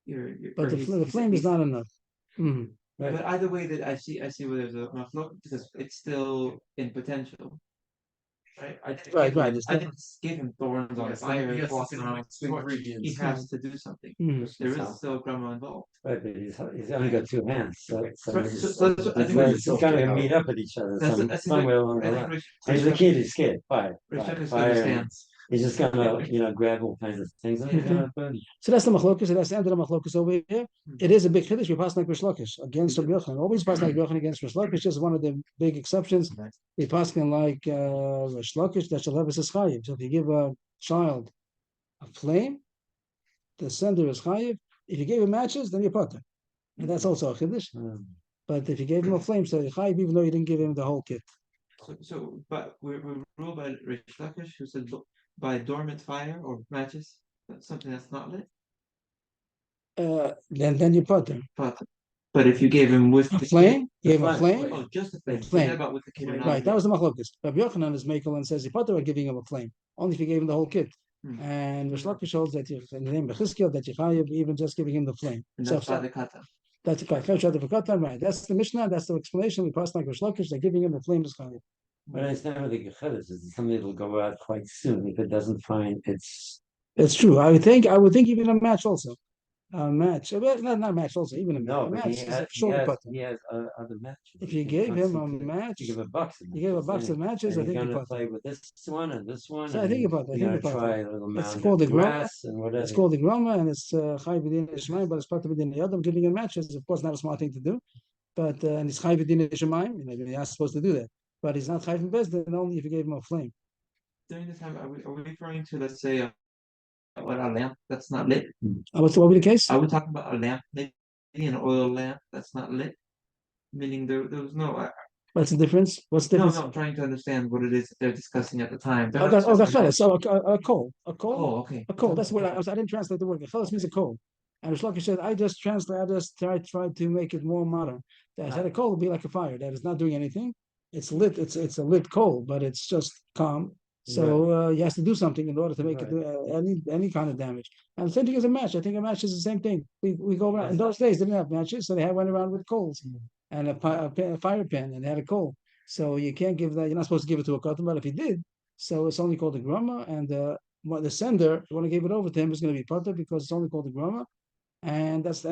you're But the flame is not enough. Mhm. But either way, that I see where there's a maflok because it's still in potential. Right, Right. I didn't give him thorns on Yes, fire he and has to walking say around with the torch. ingredients. He has to do something. Mhm. There is still grandma involved. Right, but he's only got two hands, so Right, he's, so I think it's gonna meet up with each other somewhere along the line. And he's a kid, he's scared, fire, fire, understands. he's just gonna, grab all kinds of things and he's gonna burn. So that's the machlokus, and that's the end of the machlokus over here. It is a big chiddush. We pass like Rish Lakish against Rabbi Yochanan. Always pass like Yochanan against Rish Lakish. Just one of the big exceptions. We pass like Rish Lakish that shall have a chayiv. So if you give a child a flame, the sender is chayiv. If you gave him matches, then you're potter, and that's also a chiddush. But if you gave him a flame, so you're chayiv, even though you didn't give him the whole kit. But we're ruled by Rish Lakish, who said by dormant fire or matches, that's something that's not lit. Then you potter. But if you gave him with A the flame, you gave him a flame. oh, just a flame. Flame. Forget about with the kid or not. Right, that was the machlokas. Rabbi Yochanan is makel and says you potter by giving him a flame. Only if you gave him the whole kit. And Rish Lakish holds that you, in the name of Chizkiel, that you chayiv even just giving him the flame. And that's by the kata. That's a right. That's the Mishnah. That's the explanation. We pass like Rish Lakish. They're giving him the flame is chayiv. But it's never the gecheres, it's something that'll go out quite soon if it doesn't find its. It's true. I would think even a match also. A match. Well, not a match also, even a No, but match. he Is has, a short putter. other matches. If you gave him a match, You give a box. you gave a box of matches, I think you gonna play putter. with this one and this one. So I think about that. You're I think gonna about try that. a little It's mound called of the groma. grass and whatever. It's called the groma, and it's chai b'din ishmaim, but it's part of b'din yadam. Giving him matches, of course, not a smart thing to do. But and it's chai b'din ishmaim. You're not supposed to do that. But he's not chai b'bezdin only if you gave him a flame. During this time, are we referring to, let's say, a lamp that's not lit? What will be the case? Are we talking about a lamp, maybe an oil lamp that's not lit? Meaning there was no. What's the difference? What's the difference? No, I'm trying to understand what it is that they're discussing at the time. They're Oh, not the discussing chelas. So a coal. Oh, okay. A coal. That's what I didn't translate the word. A chelas means a coal. And Rish Lakish said, I just tried to make it more modern. That I said a coal would be like a fire that is not doing anything. It's lit. It's a lit coal, but it's just calm. So he has to do something in order to make it do any kind of damage. And the same thing as a match. I think a match is the same thing. We go around in those days they didn't have matches, so they went around with coals and a fire pin, and they had a coal. So you can't give that. You're not supposed to give it to a cotton, but if you did, so it's only called a grama, and the sender, you want to give it over to him, is going to be potter because it's only called a grama, and that's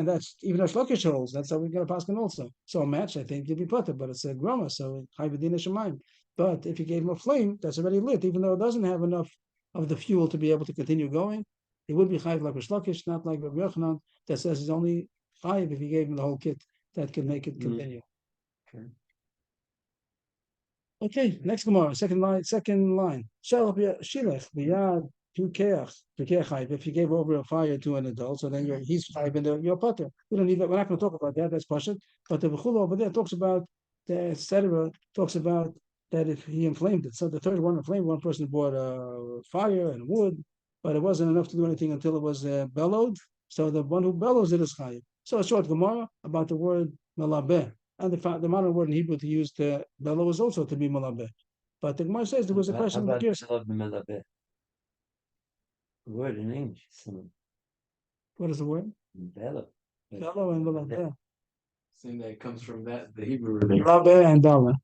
even a shlokish holds. That's how we're going to pass him also. So a match, I think, you'd be potter, but it's a grama, so chai b'din shemayim. But if you gave him a flame that's already lit, even though it doesn't have enough of the fuel to be able to continue going, it would be chayiv like Rish Lakish, not like Rabbi Yochanan that says it's only chayiv if you gave him the whole kit that can make it continue. Okay, next Gemara, second line. Shilech biyad tukeach chayiv. If you gave over a fire to an adult, so then he's chayiv and you're potter. We don't need that. We're not going to talk about that. That's pashut. But the Bechula over there talks about the etc. Talks about that if he inflamed it. So the third one inflamed. One person brought fire and wood, but it wasn't enough to do anything until it was bellowed. So the one who bellows it is chayiv. So a short Gemara about the word malabeh. And the modern word in Hebrew to use the bellow is also to be malabeh. But the Gemara says there was a question How of about the melabeh? The word in English, what is the word? bellow. Bellow and malabeh. Saying that it comes from that, the Hebrew root. Malabeh and bella.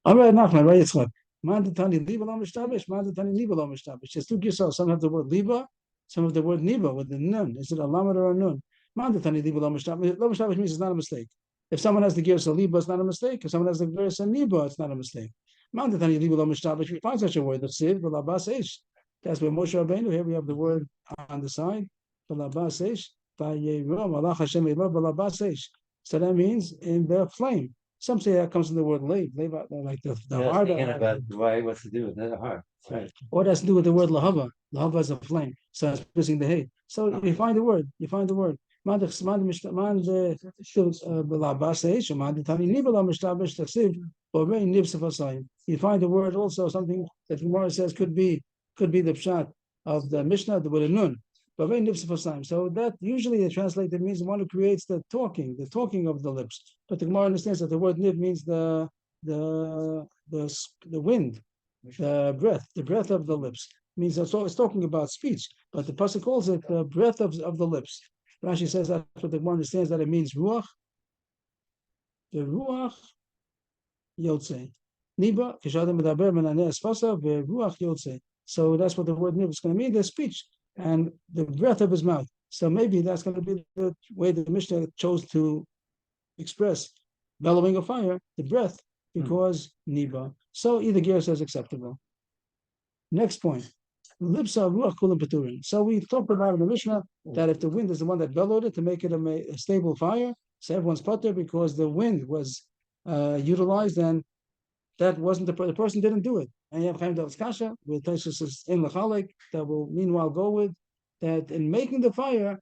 All right, Nachman, right? Yitzchak. Man the tani liba lo mishtabish, man the tani liba lo mishtabish. There's two gisos. Some have the word liba, some have the word niba with the nun. Is it a lamed or a nun? Man the tani liba lo mishtabish. Lo mishtabish means it's not a mistake. If someone has the girsa liba, it's not a mistake. If someone has the girsa niba, it's not a mistake. Man the tani liba lo mishtabish. We find such a word. The siv v'labas eish. That's where Moshe Rabbeinu. Here we have the word on the side. V'labas eish. V'yerom alach Hashem elov v'labas eish. So that means in the flame. Some say that comes from the word lave, like the Yeah, heart. thinking about why, what's to do with that heart. Right. Or that's to do with the word lahava. Lahava is a flame, so it's piercing the hay. So you find the word. You find the word. You find the word also something that Gemara says could be the pshat of the Mishnah, the word nun. So that usually they translate it means one who creates the talking of the lips. But the Gemara understands that the word nib means the wind, the breath of the lips. It means it's talking about speech, but the pasuk calls it the breath of the lips. Rashi says that's what the Gemara understands that it means ruach. The ruach yotze. Niba kishadam medaber menaneh esfasa veruach yotze. So that's what the word nib is going to mean. The speech and the breath of his mouth. So maybe that's going to be the way the Mishnah chose to express bellowing of fire, the breath, because niba. So either gear says acceptable. Next point. Lips are ruach kulam peturin. So we talked about in the Mishnah that if the wind is the one that bellowed it to make it a stable fire, so everyone's putter because the wind was utilized and that wasn't the person didn't do it. And you have Chaim David's Kasha with Taisus in Lachalik that will meanwhile go with that in making the fire,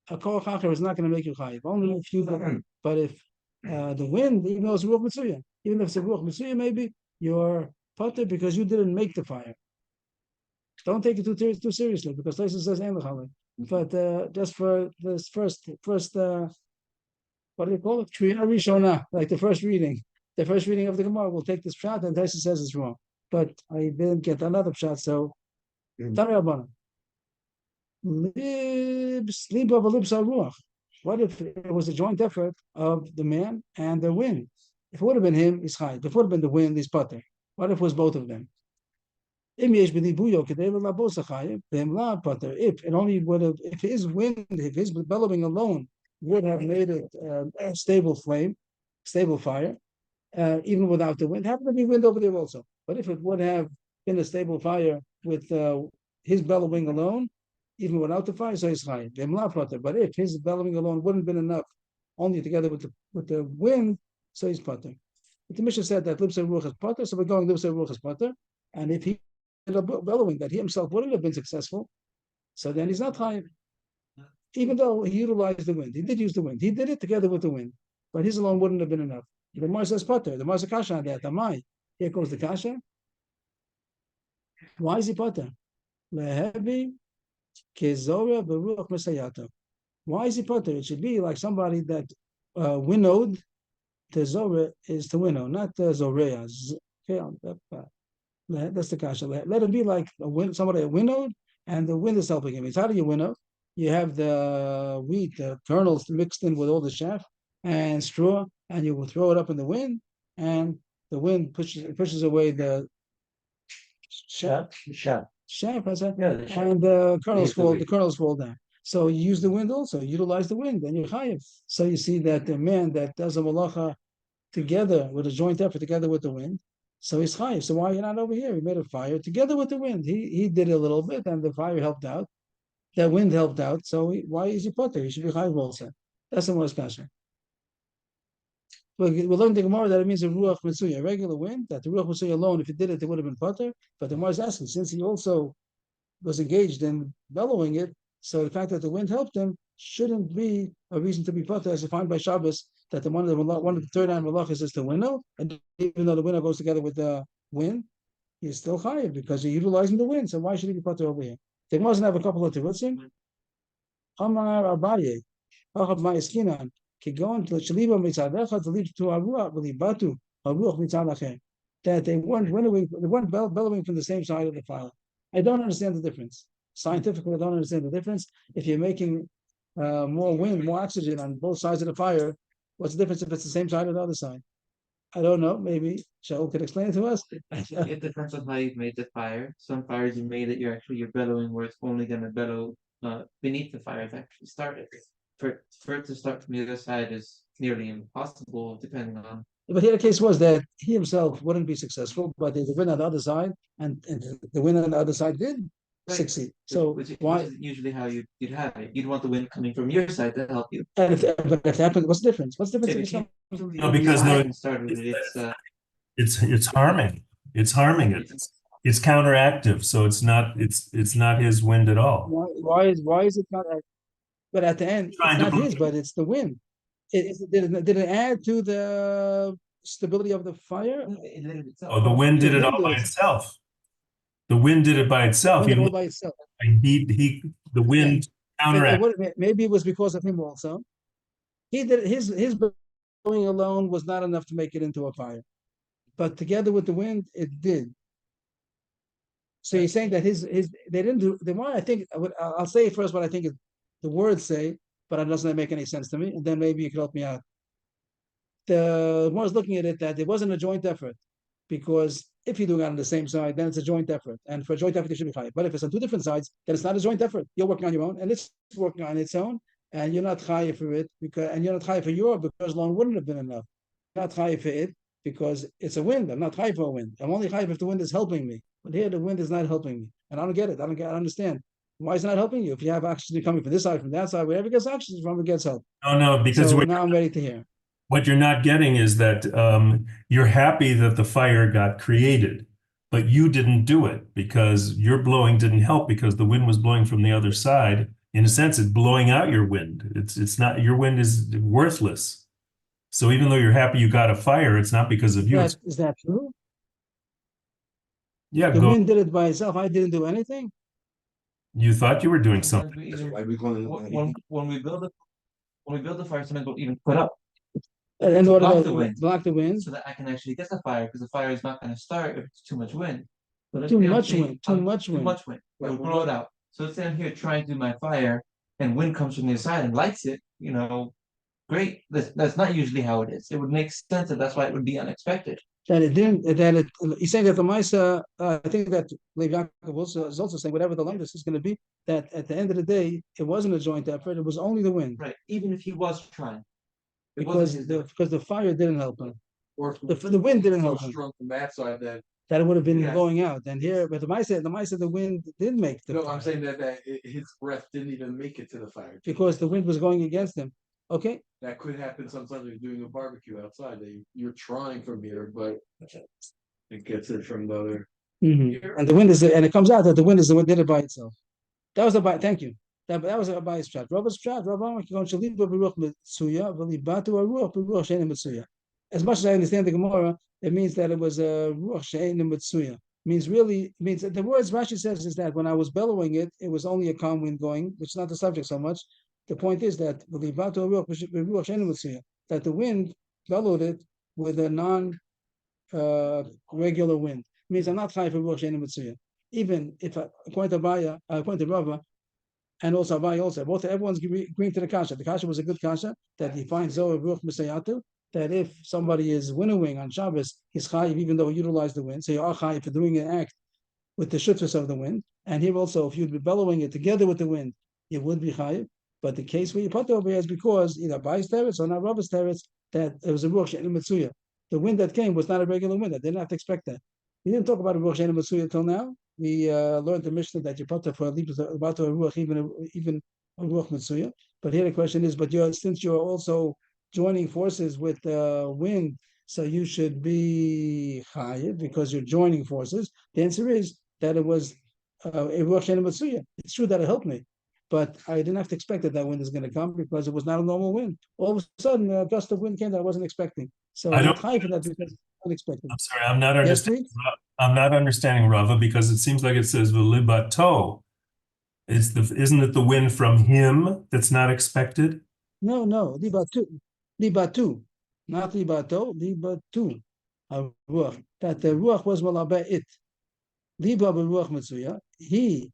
a Korach Acher is not going to make you chayiv. Only if you do it. But if the wind, even though it's Ruach Mitzuya, even if it's a Ruach Mitzuya, maybe you're putter because you didn't make the fire. Don't take it too seriously because Taisus says in Lachalik. But just for this first what do you call it? Kriya Rishona, like the first reading. The first reading of the Gemara will take this pshat, and Taisa says it's wrong. But I didn't get another pshat, so Tani Rabbanan. Lips are ruach. What if it was a joint effort of the man and the wind? If it would have been him, he's chayiv. If it would have been the wind, he's pater. What if it was both of them? If it only would have, if his wind, if his bellowing alone would have made it a stable flame, stable fire, even without the wind, happened to be wind over there also. But if it would have been a stable fire with his bellowing alone, even without the fire, so he's chayiv. But if his bellowing alone wouldn't have been enough, only together with the wind, so he's pater. The Mishnah said that lips and ruach is pater, so we're going lips and ruach is pater. And if he bellowing that he himself wouldn't have been successful, so then he's not chayiv. Even though he utilized the wind, he did use the wind. He did it together with the wind, but his alone wouldn't have been enough. The Mar says pater. The Mar says kasha on that. Amai. Here goes the kasha. Why is he pater? Lehevi kezora beruach mesayato. Why is he pater? It should be like somebody that winnowed. Tezora is to winnow, not zorea. That's the kasha. Let it be like somebody that winnowed, and the wind is helping him. It's how do you winnow? You have the wheat, the kernels mixed in with all the chaff and straw, and you will throw it up in the wind, and the wind pushes away the chaff. Chaff, I said, yeah, and the kernels fall down. So you use the wind also, utilize the wind, and you're chayiv. So you see that the man that does a malacha together with a joint effort, together with the wind, so he's chayiv. So why are you not over here? He made a fire together with the wind. He did a little bit, and the fire helped out. That wind helped out. So why is he pater? He should be chayiv also. That's the most kasha. We learned the Gemara that it means a ruach mitzuya, a regular wind. That the ruach mitzuya alone, if it did it, it would have been pater. But the Gemara is asking, since he also was engaged in bellowing it, so the fact that the wind helped him shouldn't be a reason to be pater, as defined by Shabbos, that one of the third nine malachas is the winnow, and even though the winnow goes together with the wind, he's still chayiv because he's utilizing the wind. So why should he be pater over here? The Gemara doesn't have a couple of terutzim. Amar Abaye, Achab Ma'eskinan, Kigon to Shaliba Mitzadecha to lead to Arua, Batu, Aruach Mitzadacher. That they weren't bellowing from the same side of the fire. I don't understand the difference. Scientifically, I don't understand the difference. If you're making more wind, more oxygen on both sides of the fire, what's the difference if it's the same side or the other side? I don't know. Maybe Shaul could explain it to us. It depends on how you've made the fire. Some fires you made it, you're bellow where it's only gonna bellow beneath the fire that actually started. For it to start from the other side is nearly impossible, depending on. But here the case was that he himself wouldn't be successful, but there's a wind on the other side, and the wind on the other side did succeed. So which why? is usually how you'd have it. You'd want the wind coming from your side to help you. And if that happened, what's the difference? What's the If difference? it came from the No, other because side no, and started it, it's harming. It's harming it. It's counteractive, so it's not his wind at all. Why is it not? But at the end, Trying it's to not prove- his, but it's the wind. Did it add to the stability of the fire? Oh, the wind did The it wind all by did it. itself. The wind did it by itself. Wind did it all Even by itself. the wind counteracted. Maybe it was because of him also. He did his blowing alone was not enough to make it into a fire, but together with the wind, it did. So he's saying that they didn't do the one. I think I'll say first what I think the words say, but it doesn't make any sense to me, and then maybe you can help me out. The one is looking at it that it wasn't a joint effort, because if you're doing it on the same side, then it's a joint effort, and for a joint effort, it should be high. But if it's on two different sides, then it's not a joint effort. You're working on your own, and it's working on its own, and you're not high for it and you're not high for your because alone wouldn't have been enough. You're not high for it because it's a wind. I'm not high for a wind. I'm only high if the wind is helping me. But here the wind is not helping me, and I don't get it. I don't understand. Why is it not helping you? If you have oxygen coming from this side, from that side, wherever it gets oxygen from, it gets help. No, because So now I'm ready to hear. what you're not getting is that you're happy that the fire got created, but you didn't do it because your blowing didn't help because the wind was blowing from the other side. In a sense, it's blowing out your wind. It's not, your wind is worthless. So even though you're happy you got a fire, it's not because of you. Is that true? Yeah, The go. wind did it by itself. I didn't do anything. You thought you were doing sometimes something. we That's even- why we call it. when we build the fire, sometimes we'll even put up In order block to the wind. block the wind. so that I can actually get the fire because the fire is not going to start if it's too much wind. So let's Too say I'm much saying wind, too much too wind. much wind. It will blow it out. So let's say I'm here trying to do my fire, and wind comes from the other side and lights it. Great. That's not usually how it is. It would make sense that that's why it would be unexpected. That it didn't. That it. He's saying that the Maisa. I think that Lev Yaakov is also saying whatever the longest is going to be. That at the end of the day, it wasn't a joint effort. It was only the wind. Right. Even if he was trying. Because the fire didn't help him. Or The wind didn't so help him. strong from that side that That it would have been Yeah. going out. And here, but the Maisa, the wind did make the no, fire I'm saying that his breath didn't even make it to the fire. because the wind was going against him. Okay. That could happen sometimes when you're doing a barbecue outside. You're trying from here, but it gets it from the other. And the wind is, and it comes out that the wind is the one did it by itself. That was a thank you. That was a bias shot. Rabba's shot. As much as I understand the Gemara, it means that it was a ruach she'ein mitzuya. Means the words Rashi says is that when I was bellowing it, it was only a calm wind going, which is not the subject so much. The point is that that the wind bellowed it with a non-regular wind. It means I'm not high for ruach she'ein mitzuya. Even if according to Rava, and also Abai also, everyone's agreeing to the kasha. The kasha was a good kasha that he finds Zohar Ruach Mesayatu, that if somebody is winnowing on Shabbos, he's chayiv even though he utilized the wind. So you are chayiv for doing an act with the shutfus of the wind. And here also, if you'd be bellowing it together with the wind, it would be chayiv. But the case where you put over here is because either Abai's teretz or not Rava's teretz, that it was a Ruach She'ein Mitzuya. The wind that came was not a regular wind. I didn't have to expect that. We didn't talk about a Ruach She'ein Mitzuya till now. We learned the Mishnah that you put for about a ruach, even a ruach mitzuya. But here the question is, since you're also joining forces with the wind, so you should be chayiv because you're joining forces. The answer is that it was a ruach she'ein mitzuya. It's true that it helped me, but I didn't have to expect that wind is going to come because it was not a normal wind. All of a sudden, a gust of wind came that I wasn't expecting. So I'm not chayiv for that because it's unexpected. I'm sorry, I'm not Yes, understanding. please? I'm not understanding Rava because it seems like it says v'libato. Isn't it the wind from him that's not expected? No, liba two, not libato, liba two. Ruach, that the ruach was malabe it. Liba ruach mitzuya. He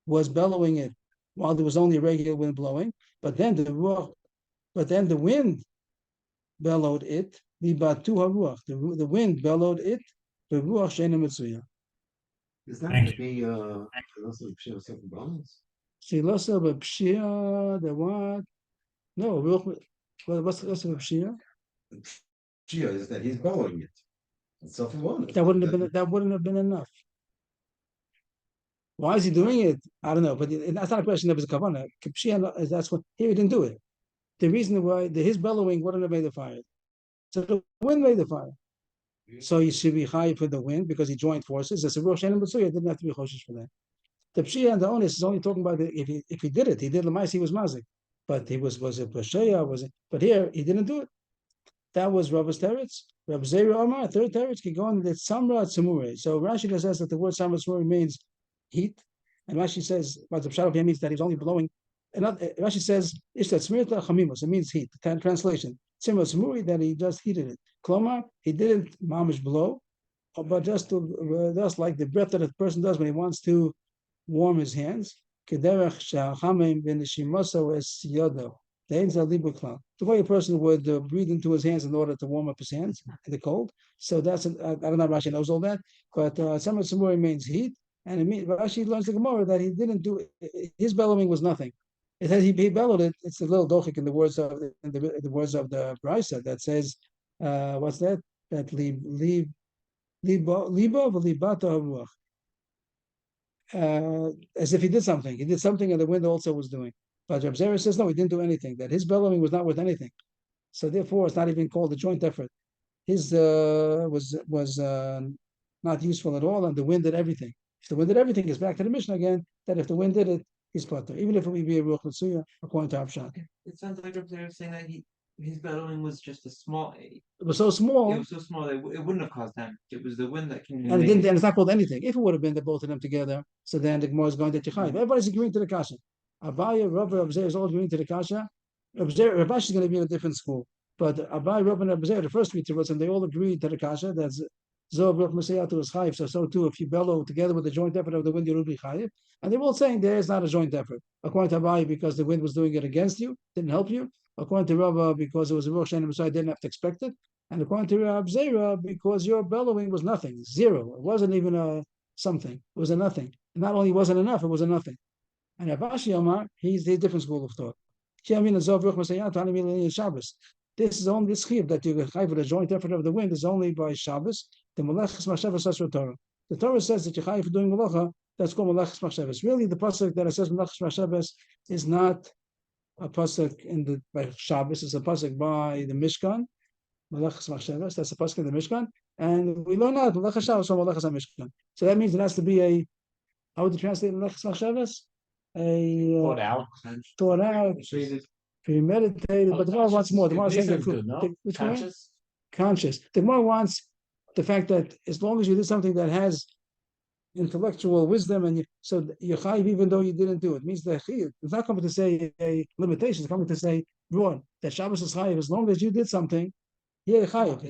was bellowing it while there was only a regular wind blowing, but then the wind bellowed it. Liba tu haruach. The wind bellowed it. The ruach sheina mitzuya. Is that Thank to be also share something bonus? Silosa b'pshia. The what? No, ruach. What's the b'pshia? Chia is that he's bowling it. It's something bonus. That wouldn't have been enough. Why is he doing it? I don't know, but that's not a question of his kavanah. That's what here he didn't do it. The reason why his bellowing wouldn't have made the fire. So the wind made the fire. So you should be high for the wind because he joined forces. As a Rosh Hashanah, didn't have to be choshesh for that. The pshia and the onus is only talking about if he did it, he did lemais, he was mazik. But he was it pashaya, but here he didn't do it. That was Rabba's teretz. Rabbi Zera Amar, third teretz, can go on that samra tzemure. So Rashi says that the word samra tzemure means heat, and Rashi says, but the pshat means that he's only blowing. And Rashi says, ishtat tzmirta chamimos. It means heat. The translation, samra tzemure, that he just heated it. Klomar, he didn't mamish blow, but just like the breath that a person does when he wants to warm his hands. Kederach shachamim v'neshimoso es yodo. The way a person would breathe into his hands in order to warm up his hands in the cold. So that's, I don't know if Rashi knows all that, but Samar Tzemuri means heat, and it means, Rashi learns the Gemara that he didn't do, his bellowing was nothing. It says he bellowed it, it's a little dochik in the words of the words of the Brisa that says, what's that? That liba v'libata haruach. As if he did something. He did something and the wind also was doing. But Reb Zera says, no, he didn't do anything, that his bellowing was not worth anything. So therefore, it's not even called a joint effort. His was not useful at all, and the wind did everything. If the wind did everything, it's back to the mission again, that if the wind did it, he's potter. Even if it would be a Ruach Mitzuya, according to Abshad. It sounds like Reb Zera saying that his bellowing was just a small. It was so small. It was so small that it wouldn't have caused damage. It was the wind that came. And it didn't, and it's not called anything. If it would have been the both of them together, so then the Gemara is going to Tichai. Everybody's agreeing to the Kasha. Abaya, Rabbi, Reb Zera is all agreeing to the Kasha. Reb Ashi is going to be in a different school. But Abaya, Rabbi, and Reb Zera, the first three Tirots, and they all agreed to the Kasha. That's Zoh, Ruch, Masayatu is Chayiv. So too, if you bellow together with the joint effort of the wind, you will be Chayiv. And they're all saying there is not a joint effort. According to Abaya, because the wind was doing it against you, didn't help you. According to Rabbi, because it was a Rosh Hashanah, so I didn't have to expect it. And according to Reb Zera, because your bellowing was nothing, zero. It wasn't even a something. It was a nothing. And not only wasn't enough, it was a nothing. And Reb Ashi Amar, he's a different school of thought. This is only this chiv that you chayv with a joint effort of the wind is only by Shabbos. The Melechus Machshavas Asher Torah. The Torah says that you chayv for doing Melacha. That's called Melechus Machshavas. Really, the pasuk that it says Melechus Machshavas is not a pasuk by Shabbos. It's a pasuk by the Mishkan. Melechus Machshavas. That's a pasuk in the Mishkan, and we learn out Melechus Shabbos from Melechus Mishkan. So that means it has to be a. How would you translate Melechus Machshavas? Thought out, premeditated, but the Gemara wants more. The Gemara is saying that conscious. The Gemara wants the fact that as long as you did something that has intellectual wisdom, and so you're chayiv even though you didn't do it. It means that it's not coming to say a limitation. It's coming to say broad that Shabbos is chayiv as long as you did something. Yeah, chayiv.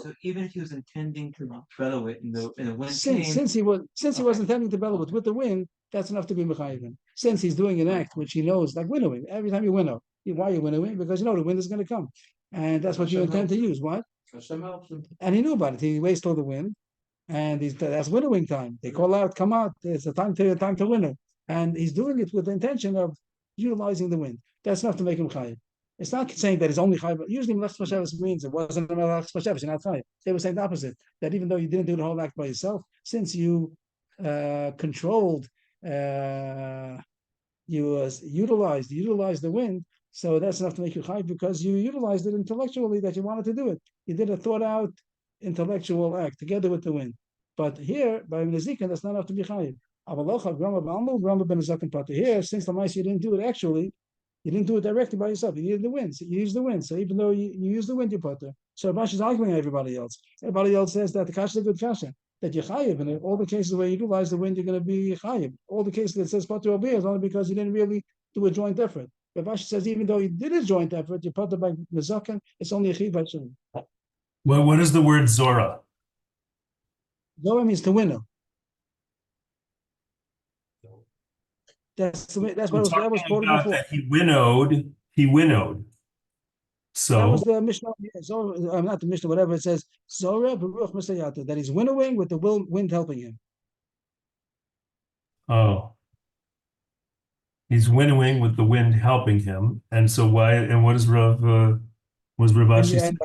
So even if he was intending to bellow it in the wind, since he was intending to bellow it with the wind, that's enough to be mechayiv. Since he's doing an act which he knows, like winnowing. Every time you winnow, why are you winnowing? Because you know the wind is going to come, and that's what you intend to use. What? And he knew about it. He wasted all the wind, and that's winnowing time. They call out, "Come out! It's a time to winnow," and he's doing it with the intention of utilizing the wind. That's enough to make him chayiv. It's not saying that it's only chayiv. Usually, Melechus Machshavas means it wasn't a Melechus Machshavas. You're not chayiv. They were saying the opposite. That even though you didn't do the whole act by yourself, since you controlled, you utilized the wind, so that's enough to make you chayiv because you utilized it intellectually that you wanted to do it. You did a thought out intellectual act together with the wind. But here, by Nezikin, that's not enough to be chayiv. Here, since the mice you didn't do it actually. You didn't do it directly by yourself. You used the wind. So you used the wind. So even though you use the wind, you put there. So Rashi is arguing everybody else. Everybody else says that the kasha is a good kasha. that you're chayiv. And in all the cases where you utilize the wind, you're going to be chayiv. All the cases that says patur al is only because you didn't really do a joint effort. Rav Ashi says even though you did a joint effort, you patur by mezaken, it's only a chiv b'shem. Well, what is the word Zora? Zora means to winnow. That's what We're was quoted about before. that he winnowed. He winnowed. That So was the Mishnah, Zora, not the Mishnah, whatever it says. Zora b'ruach masayata, that he's winnowing with the wind helping him. oh, he's winnowing with the wind helping him. And so why? And what is was Rav Ashi saying?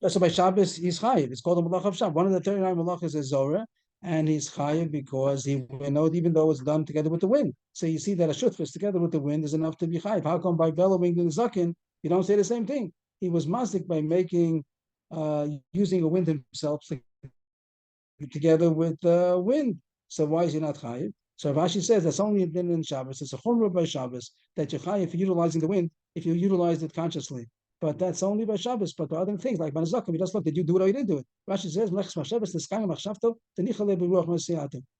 So by Shabbos, he's chayiv. It's called the Malach of Shabbos. One of the 39 Malachas is Zorah, and he's chayiv because he winnowed, even though it's done together with the wind. So you see that a shutfis together with the wind is enough to be chayiv. How come by bellowing in the zakin, you don't say the same thing? He was masdik by using a wind himself together with the wind. So why is he not chayiv? So Rashi says that's only been in Shabbos. It's a chumrah by Shabbos that you're chayiv for utilizing the wind if you utilize it consciously. But that's only by Shabbos. But the other things like Banazakim, you just look, did you do it or you didn't do it? Rashi says,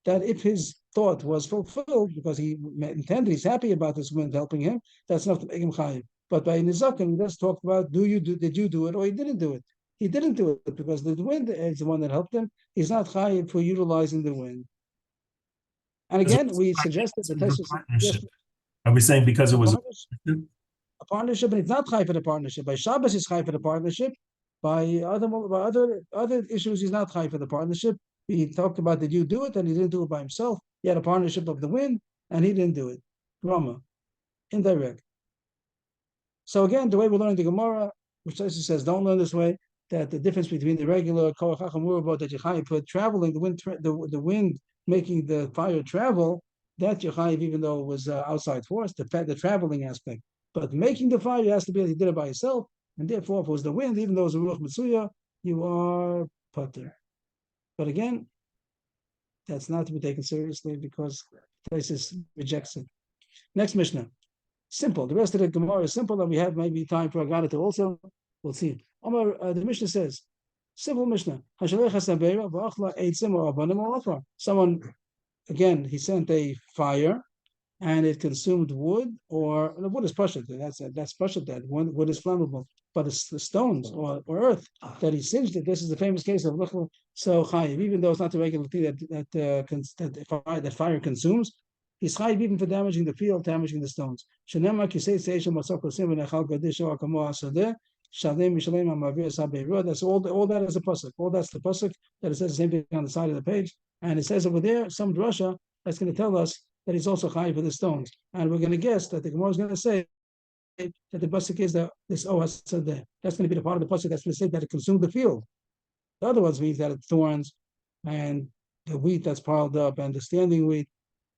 that if his thought was fulfilled because he intended, he's happy about this wind helping him, that's enough to make him chayiv. But by Nizakim, we just talked about did you do it or you didn't do it? He didn't do it because the wind is the one that helped him. He's not chayiv for utilizing the wind. And again, we suggested the Partnership. Are we saying because it was a partnership, and it's not chai for the partnership. By Shabbos, he's chai for the partnership. By other issues, he's not chai for the partnership. He talked about did you do it, and he didn't do it by himself. He had a partnership of the wind, and he didn't do it. Rama, indirect. So again, the way we learn the Gemara, which says don't learn this way, that the difference between the regular Korach HaChamur that Yechayiv put traveling, the wind making the fire travel, that Yechayiv, even though it was outside force, the traveling aspect. But making the fire, has to be that he did it by himself, and therefore, if it was the wind, even though it was a Ruach Mitsuya, you are putter. But again, that's not to be taken seriously because Taisus rejects it. Next Mishnah. Simple. The rest of the Gemara is simple, and we have maybe time for Agadita also. We'll see. The Mishnah says, simple Mishnah. Someone, again, he sent a fire, and it consumed wood, or wood is pashut. That's pashut. That wood is flammable, but it's the stones or earth that he singed it. This is the famous case of Luchel. So chayiv, even though it's not the regular thing that fire consumes, he's chayiv even for damaging the field, damaging the stones. That's all that is a pasuk. All that's the pasuk that it says the same thing on the side of the page, and it says over there some drasha that's going to tell us that he's also chayiv for the stones, and we're going to guess that the Gemara is going to say that the pasuk is this there. That's going to be the part of the pasuk that's going to say that it consumed the field. The other ones means that it's thorns and the wheat that's piled up and the standing wheat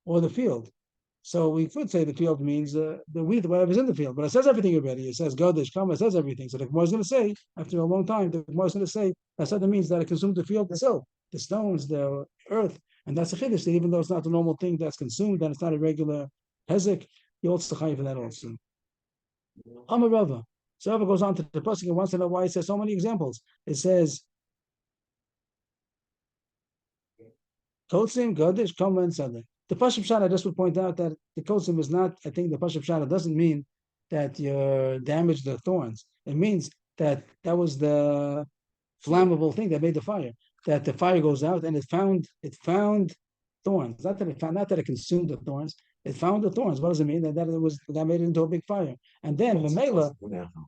or the field. So we could say the field means the wheat, whatever's in the field, but it says everything already. It says Gadish, Kamma, it says everything. So the Gemara is going to say, after a long time, the Gemara is going to say that means that it consumed the field itself, the stones, the earth, and that's a chiddush. That even though it's not the normal thing that's consumed, and it's not a regular hezek, you also chayiv for that also. Amar Rava. So Rava goes on to the pasuk and wants to know why it says so many examples. It says Kotzim, Gadish, Kamma, and Sadeh. The Pashup Shana just would point out that the Kotzim is not, I think the Pashup Shana doesn't mean that you damage the thorns. It means that was the flammable thing that made the fire. That the fire goes out and it found thorns. Not that it consumed the thorns. It found the thorns. What does it mean? That made it into a big fire. And then the Mela,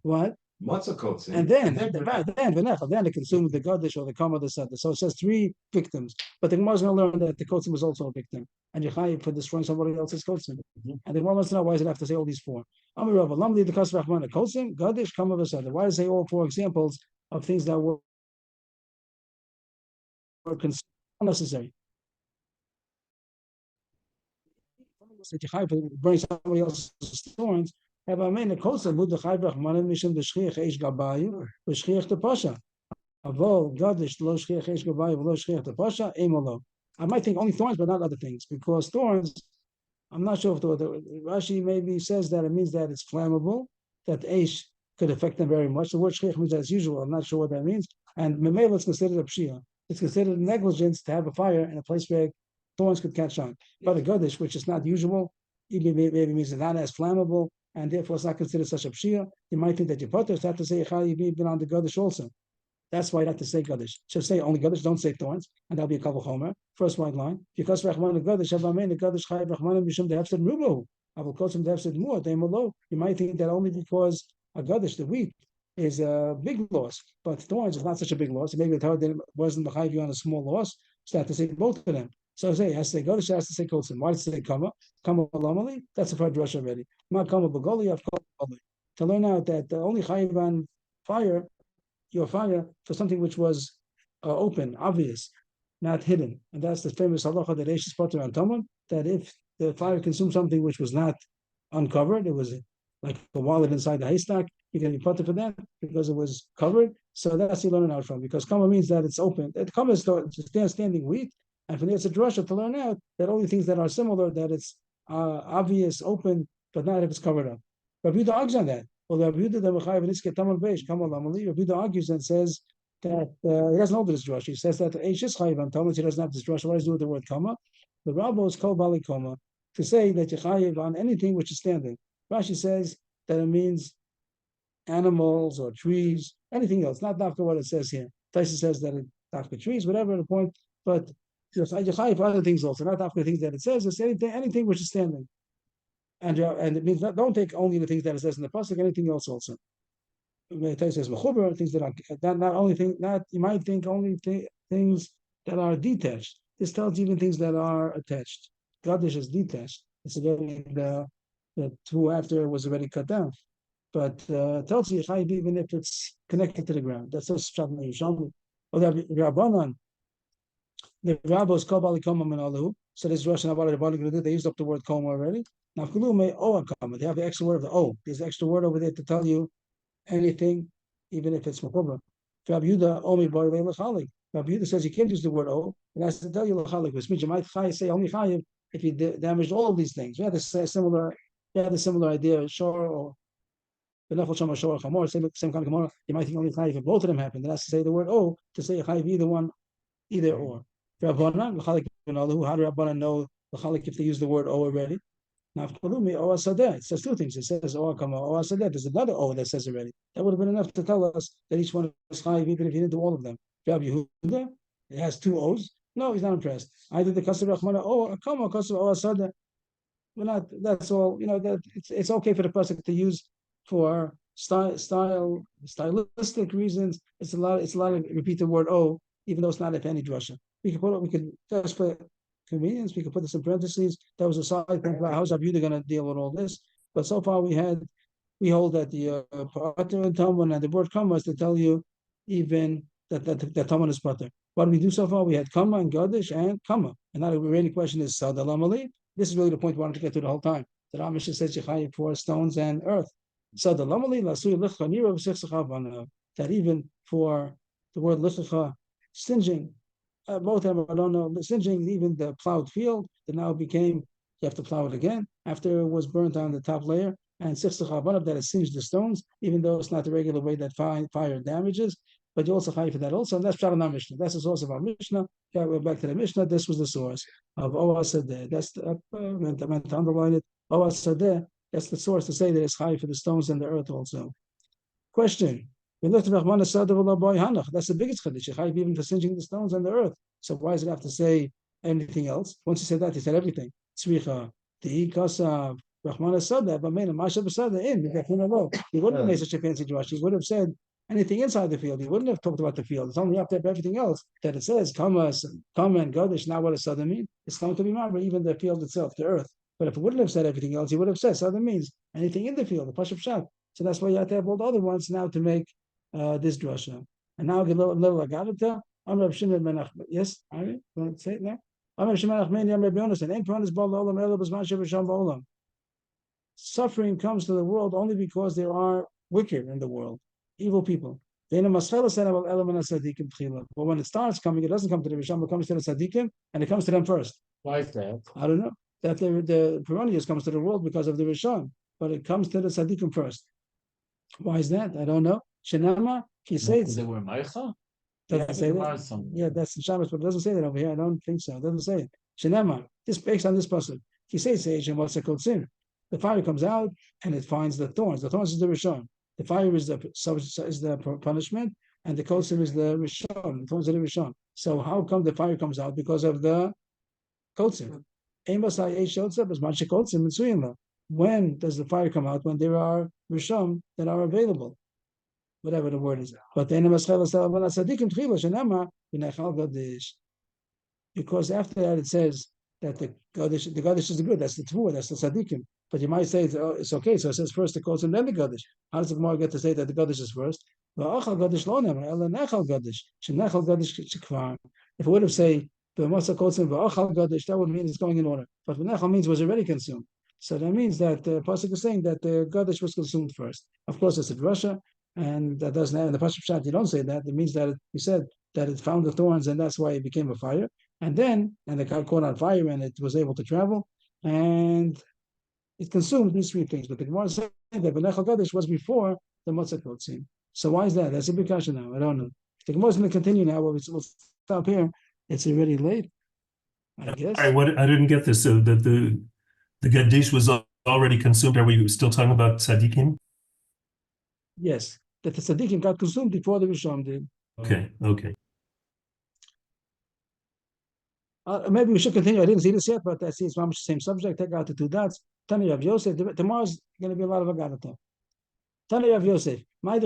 what? What's a kotzim? And then it consumed the Gadish or the Kamma, the Sada. So it says 3 victims. But the Gemara is going to learn that the kotzim was also a victim. And you're chayiv for destroying somebody else's kotzim. And the Gemara wants to know why does it have to say all these 4? Amar Rava, Lamdi the Kas Rachmana, kotzim, Gadish, Kamma, Sada. Why does it say all 4 examples of things that were unnecessary? That you chayiv for burning somebody else's thorns. I might think only thorns, but not other things, because thorns, I'm not sure if Rashi maybe says that it means that it's flammable, that Eish could affect them very much. The word shchiach means as usual. I'm not sure what that means. And Memela is considered a pshia. it's considered negligence to have a fire in a place where thorns could catch on. But a Gadish, which is not usual, even maybe means it's not as flammable, and therefore it's not considered such a pshia. You might think that your potters have to say you've been on the Gadish also. That's why you have to say Gadish. So say only Gadish, don't say thorns, and that'll be a couple homer. First white line. Because Rahman the Gadish, Avamein the Gadish Chayiv Rahman Mishum Dehefsed Rubo. I will call some Dehefsed Muah, Deimalo. You might think that only because a Gadish, the wheat, is a big loss, but thorns is not such a big loss. Maybe the Torah wasn't behind you on a small loss, so I have to say both of them. So say, has to say Gadish, has to say Kolson. Why does it say Kama? Kama Lamali? That's a part drush already. Not Kama Bagoli, I've called to learn out that the only Chayiv on fire, your fire, for something which was open, obvious, not hidden. And that's the famous halacha that Eish is potter on Tamon, that if the fire consumed something which was not uncovered, it was like a wallet inside the haystack, you can be potter for that because it was covered. So that's you learn out from, because kama means that it's open. Kama is standing wheat, and from there it's a drasha to learn out that only things that are similar, that it's obvious, open, but not if it's covered up. But Rabbi argues on that. Well, Rabbi argues and says that he doesn't know this drasha. He says that Eish is chayiv on Talmud. He doesn't have this drasha. What does he do with the word kama? The Rabbi is called bali kama to say that you chayiv on anything which is standing. Rashi says that it means animals or trees, anything else, not after what it says here. Taisa says that it after trees, whatever the point, but just for other things also, not after things that it says. It's anything which is standing, and it means don't take only the things that it says in the pasuk, anything else also. Taisa says mechuber, things that are not only thing, not you might think only things that are detached. This tells you even things that are attached. Gadish is detached. It's already the two after was already cut down. But tells you even if it's connected to the ground. That's just Shabbat Yishalmi. Or the Rabbanan, the Rabbos called Bali Kama Manalu. So this Russian about the they used up the word Koma already. Now Kulume O Kama. They have the extra word of the O. There's an extra word over there to tell you anything, even if it's Mukobra. Rabbi Yuda Omi Bar Lechalik. Rabbi Yuda says you can't use the word O. It has to tell you Lechalik, which means you might say only Chayiv if you damaged all of these things. We had a similar idea, sure, or same kind of Gemara. You might think only Chayiv if both of them happen. Then has to say the word O to say Chayiv either one, either or. How do Rabbanan know the Chalik if they use the word O already? It says two things. It says O Kamma, O Asadeh. There's another O that says already. That would have been enough to tell us that each one is Chayiv, even if you didn't do all of them. Rabbi Yehuda, it has two O's. No, he's not impressed. Either the Kasser Rachmana O Kamma, Kasser O Asadeh. We're not. That's all. That it's okay for the person to use for stylistic reasons. It's a lot of repeat the word O, even though it's not if any drasha. We could just for convenience, we could put this in parentheses. That was a side thing about how's Abuda going to deal with all this. But so far we hold that the Pater and Talmud and the word Kama is to tell you even that Talmud is Pater. What did we do so far? We had Kama and Gadish and Kama. And now the remaining question is Sadalamali. This is really the point we wanted to get to the whole time. The Ramisha says Yechayiv for stones and earth. Sadalamali Lasui Lichcha Nira V'Sichsachav. That even for the word Lichcha, stinging, both of them, I don't know, stinging, even the plowed field, that now became, you have to plow it again after it was burnt on the top layer, and Sichsachav, that it singed the stones, even though it's not the regular way that fire damages, but you also hide for that also, and that's Pshat Mishnah. That's the source of our Mishnah. Yeah, we're back to the Mishnah. This was the source of Oasadeh. That's meant to underline it. Oasadeh, that's the source to say that it's high for the stones and the earth also. Question. That's the biggest chiddush. Even for singeing the stones and the earth. So why does it have to say anything else? Once he said that, he said everything. Tzricha, the kasav, Rahman Asada, but man, Masha Basada in. He wouldn't have made such a fancy drush. He would have said anything inside the field. He wouldn't have talked about the field. It's only after everything else that it says Kama and Gadish. Now what does Sada mean? It's going to be Mabra, even the field itself, the earth. But if it wouldn't have said everything else, he would have said Sada means anything in the field, the Pashup Shat. So that's why you have to have all the other ones now to make this drasha. And now get a little Agavita. I'm Reb Shimon ben Achmed. Yes, I want to say it now. I'm Reb Shimon Achmed. I'm Reb Yonasan. Ain't Pranis Bal Olam Ela B'Zman Shevasham Ba'Olam. Suffering comes to the world only because there are wicked in the world, evil people. But when it starts coming, it doesn't come to the Risham, it comes to the Tzaddikim, and it comes to them first. Why is that? I don't know. That the Peronius comes to the world because of the Risham, but it comes to the Tzaddikim first. Why is that? I don't know. Shenama, he says They were Maicha? Doesn't say that. Yeah, that's the Shabbos, but it doesn't say that over here. I don't think so. It doesn't say it. Shenema, this based on this pasuk. If you say Sage and what's it called sin? The fire comes out and it finds the thorns. The thorns is the Rishon. The fire is the punishment, and the kosim is the Rishon. The thorns are the Rishon. So how come the fire comes out? Because of the kosim. When does the fire come out? When there are Rishon that are available, whatever the word is. But because after that it says that the Gaddish is the good, that's the Tvua, that's the Tzaddikim. But you might say it's okay, so it says first the Kotzim, then the Gaddish. How does the Gemara get to say that the Gaddish is first? If it would have said that would mean it's going in order. But Nechal means was already consumed. So that means that the Pasuk is saying that the Gaddish was consumed first. Of course, it's a Russia, and that doesn't have in the Pasuk Pshat, you don't say that. It means that you said that it found the thorns, and that's why it became a fire. And the car caught on fire, and it was able to travel, and it consumed these three things. But the Gemara said that Benechal Gaddish was before the Matzah Kotzim. So why is that? That's a big question now. I don't know. If the Gemara is going to continue now, we'll stop here. It's already late, I guess. All right, I didn't get this. So that the Gaddish was already consumed. Are we still talking about Tzaddikim? Yes, that the Tzaddikim got consumed before the Rishon did. Okay. Maybe we should continue. I didn't see this yet, but I see it's the same subject. Take out the two dots. Tani Rav Yosef. Tomorrow's going to be a lot of Agadata. Tani Rav Yosef. That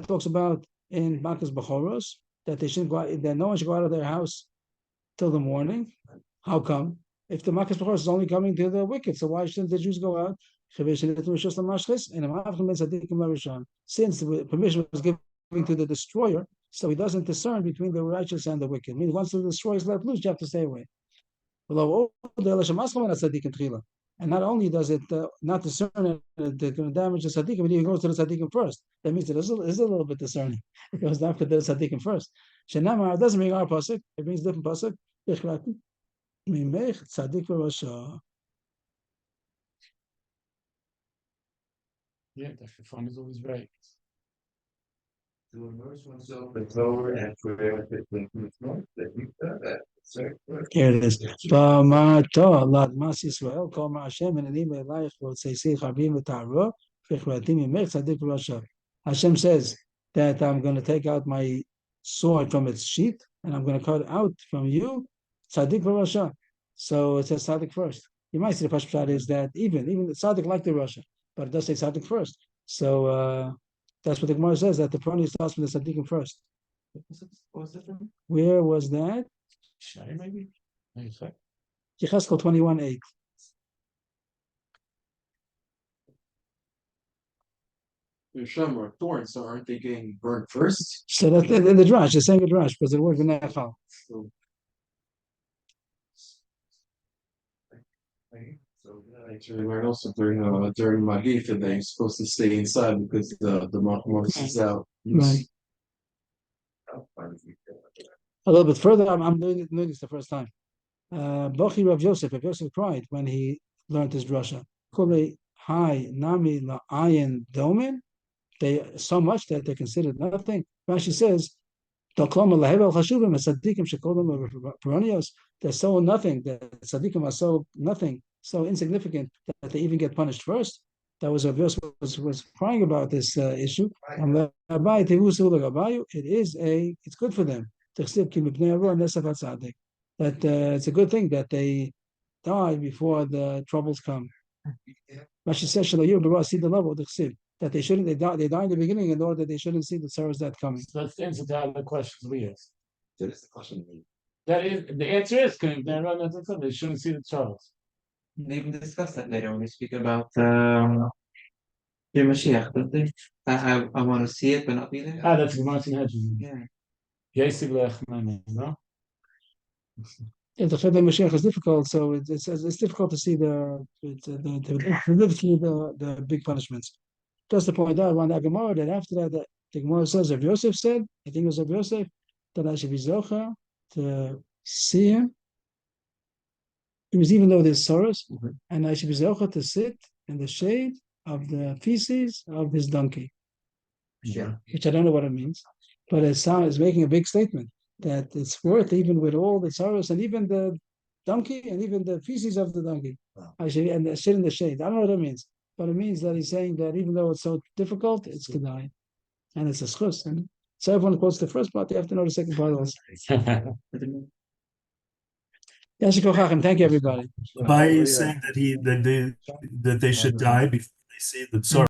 talks about in Makas Bachoros that they shouldn't go out, that no one should go out of their house till the morning. How come? If the Makas Bachoros is only coming to the wicked, so why shouldn't the Jews go out? Since the permission was given to the destroyer, so he doesn't discern between the righteous and the wicked. I mean, once the destroyer is let loose, you have to stay away. And not only does it not discern the damage of tzaddikim, but even goes to the tzaddikim first. That means it is a little bit discerning. It goes after the tzaddikim first. Shenamar doesn't mean our pasuk; it means different pasuk. Yeah, the fun is always right. To immerse oneself in Torah and prayer that Here it is. Hashem says that I'm going to take out my sword from its sheath and I'm going to cut out from you tzaddik v'rasha. So it says tzaddik first. You might see the Pashut is that even the tzaddik like the Rasha, but it does say tzaddik first. So that's what the Gemara says, that the Prani starts with the tzaddikim first. Where was that? Maybe. Yecheskel 21:8. The Shamar thorns, so aren't they getting burned first? So that in the drash, they're saying a drash because the word v'nechal. So actually, learn also during Magif, and they're supposed to stay inside because the Machmos is out. Right. A little bit further, I'm doing this the first time. Bochi Rav Yosef cried when he learned this drasha. Hi nami la'ayin domin. They so much that they considered nothing. Rashi says, they're so nothing, that tzaddikim are so nothing, so insignificant that they even get punished first. That was Rav Yosef was crying about this issue. It is it's good for them. That it's a good thing that they die before the troubles come. Rashi says, see the level that they shouldn't, they die in the beginning in order that they shouldn't see the sorrows that coming. So that's the answer to all the questions we asked. That is the question. That is the answer is they shouldn't see the troubles. They even discuss that later when we speak about your Mashiach, don't they? I want to see it but not be there. That's Martin Hedges. Yeah. No? Yeah, the Chedai Mashiach is difficult, so it's difficult to see the big punishments. Just to point out, one that Gemara, that after that, the Gemara says, Rav Yosef said, I think it was Rav Yosef, that I should be zocha to see him. It was even though there's sorrows, and I should be zocha to sit in the shade of the feces of his donkey. Yeah. which I don't know what it means, but it's making a big statement that it's worth, even with all the sorrows and even the donkey and even the feces of the donkey, actually, and sit in the shade. I don't know what that means, but it means that he's saying that even though it's so difficult, it's kedai, and it's a schus. And so everyone quotes the first part; they have to know the second part also. Thank you, everybody. By saying that they should die before they see the sorrow.